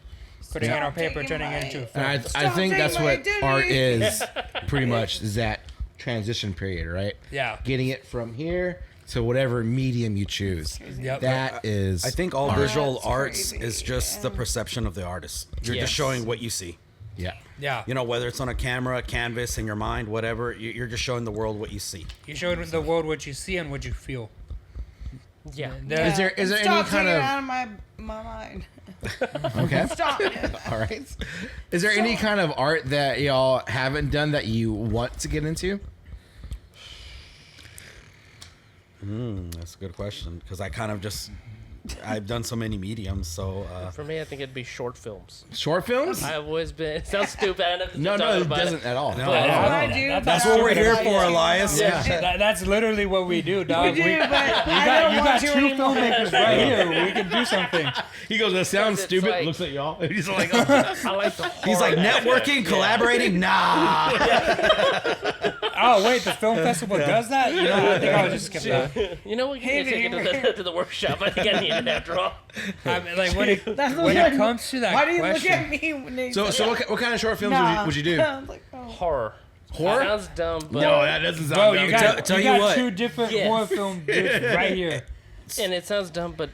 Putting it on paper, turning it into a film. And I think taking that's my what identity. art is pretty much, is that transition period, right? Yeah. Getting it from here to whatever medium you choose. Yep. That is I think all art. visual That's arts crazy, is just the yeah. perception of the artist. You're Yes. just showing what you see. Yeah. Yeah. You know, whether it's on a camera, canvas, in your mind, whatever, you're just showing the world what you see. You show the world what you see and what you feel. Yeah. Is there any Stop kind taking it of out of my mind? okay? Stop. All right. Is there any kind of art that y'all haven't done that you want to get into? That's a good question, because I kind of just I've done so many mediums. So For me, I think it'd be short films. Short films? I've always been. It sounds stupid. I know No, it doesn't at all. No, But- That's what I do. That's what we're here for, Elias. Yeah. That's literally what we do, dog. We do, but I You don't got want two to anymore. filmmakers right here. We can do something. He goes, that sounds It's stupid. like- Looks at y'all. He's like, I like the. he's like horror networking, aspect. collaborating. Nah. Oh wait, the film festival does that? You know, I think I'll just skip that. Yeah. You know what? You can take it to the workshop. I think I need it after all. I mean, like when it That's when what it I'm- comes to that Why do you question, look at me when they so say what kind of short films nah. would you do? I'm like, oh. Horror. Horror? Sounds dumb, but No, that doesn't sound bro, dumb. you got Tell you you got what. two different Yes. horror film dudes right here. and it sounds dumb, but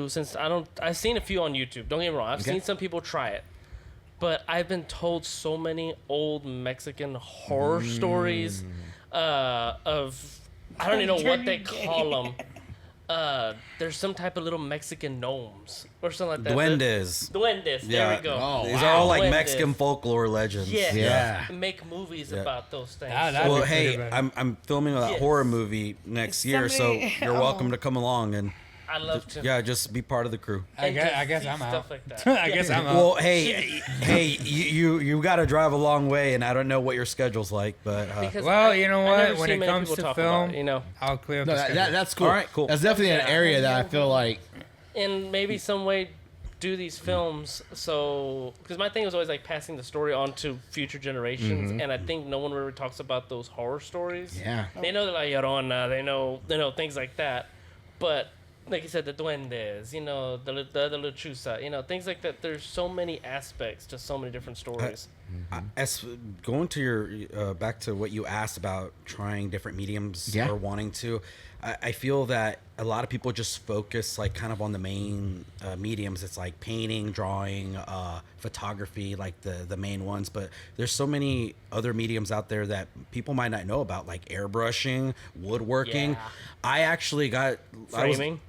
since I've seen a few on YouTube. Don't get me wrong. I've Okay. seen some people try it, but I've been told so many old Mexican horror stories of I don't even know what they call them. There's some type of little Mexican gnomes or something like that. Duendes. Duendes. Yeah. There we go. Oh, These wow. are all like Duendes. Mexican folklore legends. Yeah. Yeah. Make movies Yeah. about those things. Ah, that'd Well, be pretty hey, bad. I'm filming a Yes. horror movie next year, so Somebody- you're welcome to come along and I love to. yeah, just be part of the crew. I and guess, to I guess see I'm stuff out. like that. I guess I'm out. Well, hey, you got to drive a long way, and I don't know what your schedule's like, but Because Well, you know I what? never When see it many comes people to talk film, about it, you know, I'll clear up No, the schedule. that's cool. All right, cool. That's definitely an Yeah. area that I feel like. and maybe some way do these films so because my thing was always like passing the story on to future generations, and I think no one really talks about those horror stories. Yeah. They know the La Llorona, they know things like that, but like you said, the duendes, you know, the lechuza, you know, things like that. There's so many aspects to so many different stories. As going to your back to what you asked about trying different mediums Yeah. or wanting to, I feel that a lot of people just focus like kind of on the main mediums. It's like painting, drawing, photography, like the main ones. But there's so many other mediums out there that people might not know about, like airbrushing, woodworking. Yeah. I actually got Framing.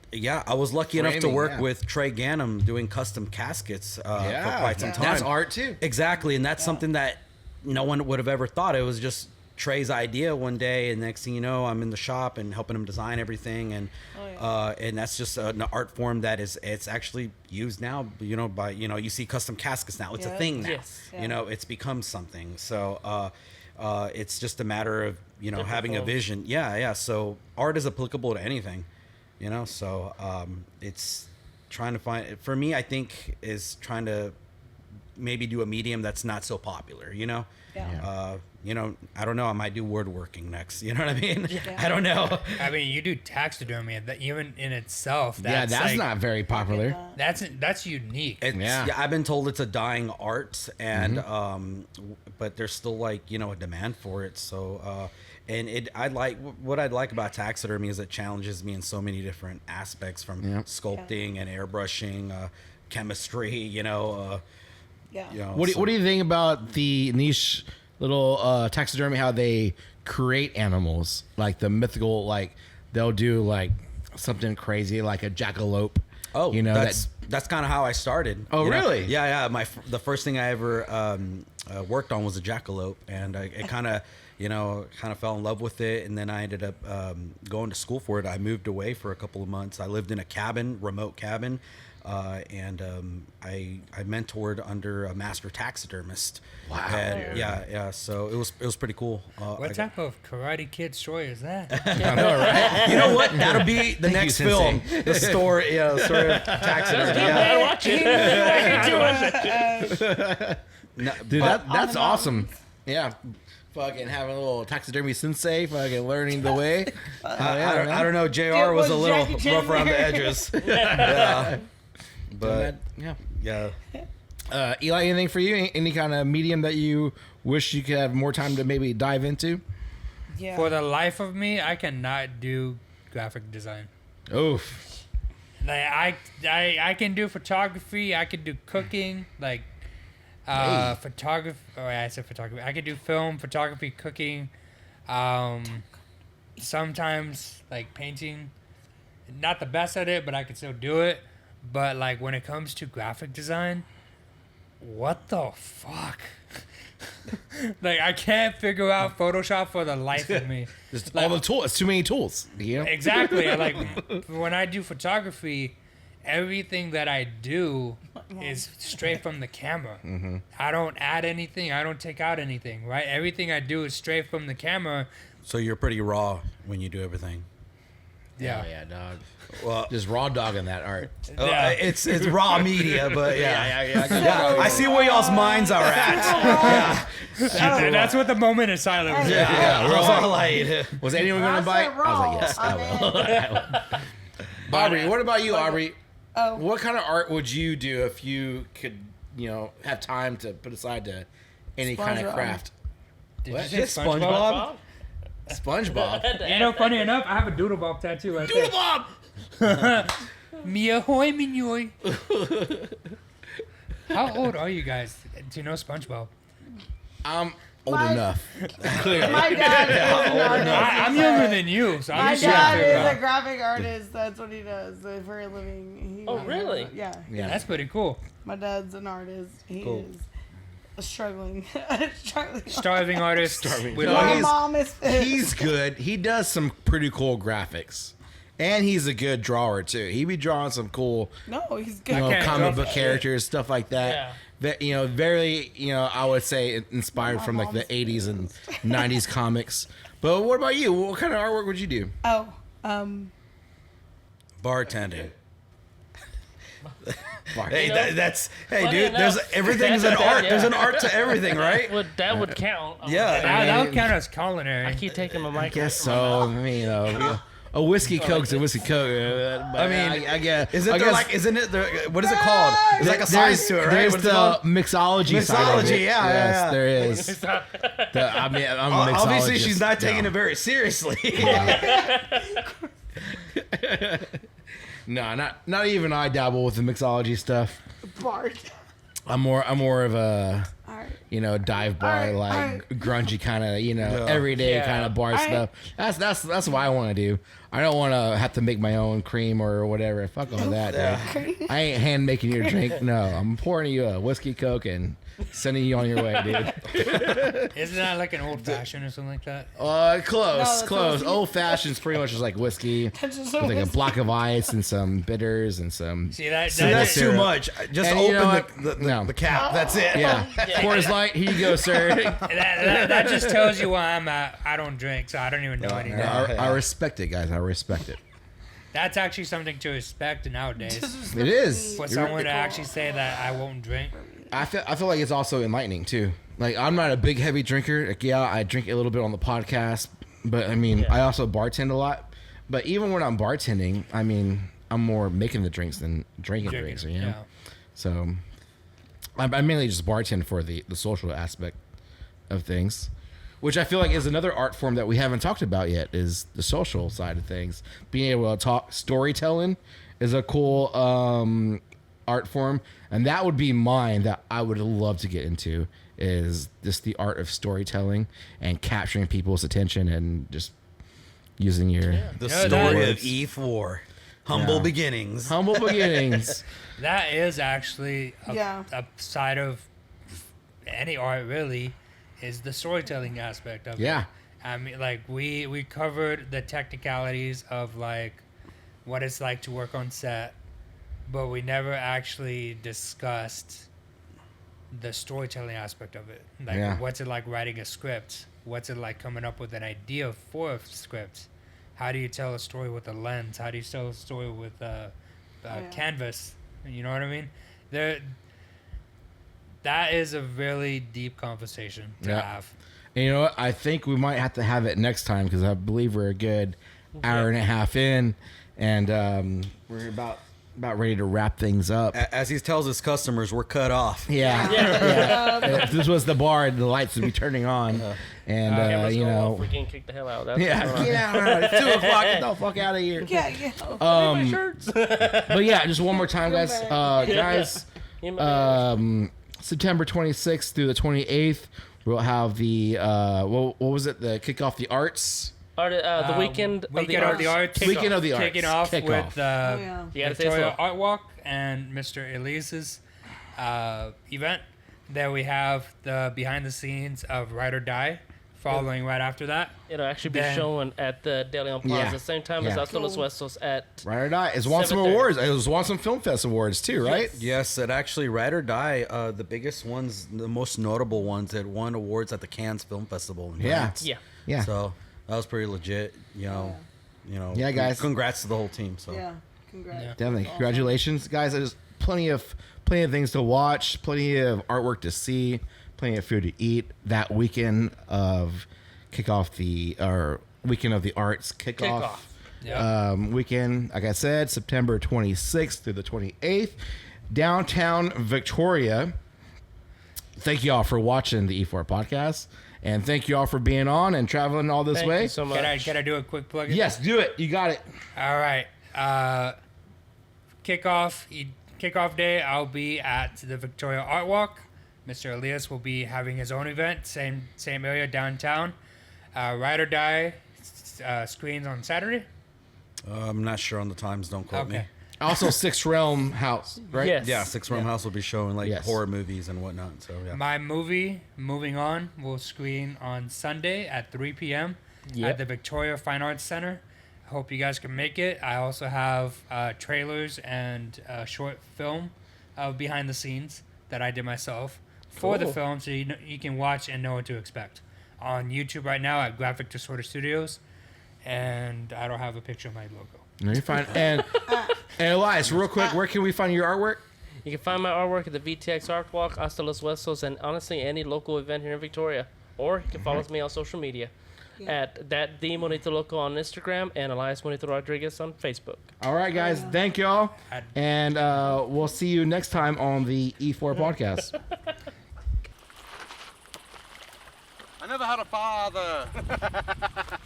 I was lucky enough to Framing, work yeah. with Trey Gannum doing custom caskets for quite some time. That's art too. Exactly, and that's something that no one would have ever thought. It was just Trey's idea one day, and next thing you know, I'm in the shop and helping him design everything, and and that's just an art form that it's actually used now. You know, by you see custom caskets now. It's a Yeah. thing now. Yes. You know, it's become something. So it's just a matter of Different having a forms. vision. Yeah. So art is applicable to anything. So it's trying to find for me. I think is trying to maybe do a medium that's not so popular. Yeah. I don't know. I might do woodworking next. You know what I mean? I don't know. I mean, you do taxidermy, and that even in itself, that's That's like, not very popular. that's unique. It's, Yeah. I've been told it's a dying art, and but there's still like a demand for it. So and what I'd like about taxidermy is it challenges me in so many different aspects, from sculpting and airbrushing, chemistry. Yeah. What do you think about the niche little taxidermy? How they create animals, like the mythical, like they'll do like something crazy, like a jackalope. Oh, that's that's kind of how I started. Oh, you know? really? Yeah. The first thing I ever worked on was a jackalope, and I kind of fell in love with it, and then I ended up going to school for it. I moved away for a couple of months. I lived in a remote cabin, and I mentored under a master taxidermist. Wow. And yeah. So it was pretty cool. What type of Karate Kid story is that? I know, right? You know what? That'll be the Thank next you, film. Sensei. The story of taxidermy. I watch it. No, Dude, but- that's awesome. Yeah. Fucking having a little taxidermy sensei, fucking learning the way. I don't know. JR Dude, was a was little Jackie Chan rough around the there? edges. Yeah. But Yeah. yeah. Eli, anything for you? Any kind of medium that you wish you could have more time to maybe dive into? Yeah. For the life of me, I cannot do graphic design. Oof. Like I can do photography. I can do cooking. Like photography. Oh, I said photography. I can do film, photography, cooking. Sometimes like painting. Not the best at it, but I can still do it. But like when it comes to graphic design, what the fuck? Like I can't figure out Photoshop for the life of me. Just all the tools. It's too many tools. You know? Exactly. Like when I do photography, everything that I do is straight from the camera. Mm-hmm. I don't add anything. I don't take out anything, right? Everything I do is straight from the camera. So you're pretty raw when you do everything. Yeah. Oh, yeah, dog. Well, Just raw dogging that art. Yeah. it's raw media, but yeah. Yeah. I see where y'all's minds are at. That's what the moment of silence was. Yeah, Raw raw. light. Was anyone going to bite? I was like, yes, I will. Aubrey, what about you, Aubrey? Oh. What kind of art would you do if you could, have time to put aside to any kind of SpongeBob. craft? Did What? you say SpongeBob? SpongeBob? SpongeBob. You know, funny enough, I have a Doodle Bob tattoo right there. Bob! Mia hoy minoy. How old are you guys? Do you know SpongeBob? I'm old My- enough. My dad is an artist. I'm younger than you, so I'm My just trying to dad figure is a out. graphic artist. That's what he does for a living. Oh, really? Yeah. Yeah. That's pretty cool. My dad's an artist. He Cool. is a struggling. Starving artist. Starving. We No, love My you. he's- mom is. He's good. He does some pretty cool graphics. And he's a good drawer, too. He be drawing some cool No, he's good. can't comic draw book for characters, stuff like that. Yeah. That, very, I would say inspired from like the 80s and 90s comics. But what about you? What kind of artwork would you do? Oh, Bartending. Bart. Hey, that's Funny dude. enough, There's everything's an that's- art. yeah. There's an art to everything, right? That would count. Yeah. That would count as culinary. I keep taking my mic. I guess so. I mean, a whiskey coke's a whiskey coke. I mean, I guess. Isn't I there guess like? Isn't it? What is it called? There's like a size to it, right? There's What is it the called? mixology side of it. Mixology, yeah, Yes, yeah. there is. I'm a Obviously, mixologist. she's not taking No. it very seriously. No, not even I dabble with the mixology stuff. Bart. I'm more of a Alright. dive bar Alright, like alright. grungy kind of everyday Yeah. kind of bar Alright. stuff. That's what I want to do. I don't want to have to make my own cream or whatever. Fuck all that. Dude. I ain't hand making your drink. No, I'm pouring you a whiskey coke and sending you on your way, dude. Isn't that like an old fashioned or something like that? Close, that's close. whiskey. Old fashioned's pretty much just like whiskey. That's just With like a whiskey. block of ice and some bitters and some. See that? So that's too syrup. much. Just And you know open what? the No. the cap. That's it. Yeah. Coors Light. Here you go, sir. that just tells you where I'm at. I don't drink, so I don't even know anything. I respect it, guys. I respect it. That's actually something to respect nowadays. It is. For You're- someone to actually say that I won't drink. I feel like it's also enlightening too. Like I'm not a big heavy drinker. Like yeah, I drink a little bit on the podcast, but I mean I also bartend a lot. But even when I'm bartending, I mean I'm more making the drinks than drinking drinks. You know? Yeah. So I mainly just bartend for the social aspect of things, which I feel like is another art form that we haven't talked about yet. Is the social side of things. Being able to talk storytelling is a cool art form, and that would be mine that I would love to get into is just the art of storytelling and capturing people's attention and just using your The Yeah, story that of is- E4. Humble Yeah. beginnings. humble beginnings. That is actually Yeah. a side of any art, really, is the storytelling aspect of it. Yeah. I mean, like, we covered the technicalities of, like, what it's like to work on set, but we never actually discussed the storytelling aspect of it. Like, Yeah. what's it like writing a script? What's it like coming up with an idea for a script? How do you tell a story with a lens? How do you tell a story with a canvas? You know what I mean? That is a really deep conversation to Yeah. have. And you know what? I think we might have to have it next time because I believe we're a good hour and a half in, and we're about ready to wrap things up. As he tells his customers, we're cut off. Yeah. If this was the bar, the lights would be turning on, and Cameras you go know, off, we can kick the hell out. That's yeah, what's going get on. out! It's 2:00. Get the fuck out of here. Yeah. My shirts. But yeah, just one more time, guys. Guys, September 26th through the 28th, we'll have the what was it? The kick off the arts. The weekend of the Weekend of the arts. Arts. Weekend of the Arts. Kicking off Kick with off. Yeah. You gotta say Victoria slow. Art Walk and Mr. Elias's event. Then we have the behind the scenes of Ride or Die following right after that. It'll actually be Then- shown at the De Leon Plaza, Yeah. same time Yeah. as Hasta Los Cool. Huesos at. Right or Die. It's won some 7:30. awards. It was won some Film Fest awards too, right? Yes, it actually Ride or Die. The biggest ones, the most notable ones, it won awards at the Cannes Film Festival. In Yeah. France. Yeah. Yeah. So that was pretty legit. Yeah, guys. Congrats to the whole team. So Yeah. Congrats. Yeah. Definitely. Awesome. Congratulations, guys. There's plenty of things to watch, plenty of artwork to see, plenty of food to eat. That weekend of weekend of the arts kickoff. Yeah. Weekend, like I said, September 26th through the 28th, downtown Victoria. Thank you all for watching the E4 podcast, and thank you all for being on and traveling all this Thank way. you so much. Can I do a quick plug? Yes, do it. You got it. All right. Kickoff day, I'll be at the Victoria Art Walk. Mr. Elias will be having his own event, same area downtown. Ride or Die screens on Saturday. I'm not sure on the times. Don't quote me. Okay. Also, Six Realm House, right? Yes. Yeah, Six Room House will be showing like Yes. horror movies and whatnot. So yeah. My movie, Moving On, will screen on Sunday at 3 p.m. Yep. at the Victoria Fine Arts Center. Hope you guys can make it. I also have trailers and a short film behind the scenes that I did myself for the Cool. film, so you can watch and know what to expect. On YouTube right now at VivaTX, and I don't have a picture of my logo. No, you're fine. And Elias, real quick, where can we find your artwork? You can find my artwork at the VTX Art Walk, Hasta Los Huesos, and honestly, any local event here in Victoria. Or you can follow me on social media at that the Monito Loco on Instagram and Elias Monito Rodriguez on Facebook. All right, guys. Thank y'all. And we'll see you next time on the E4 podcast. I never had a father.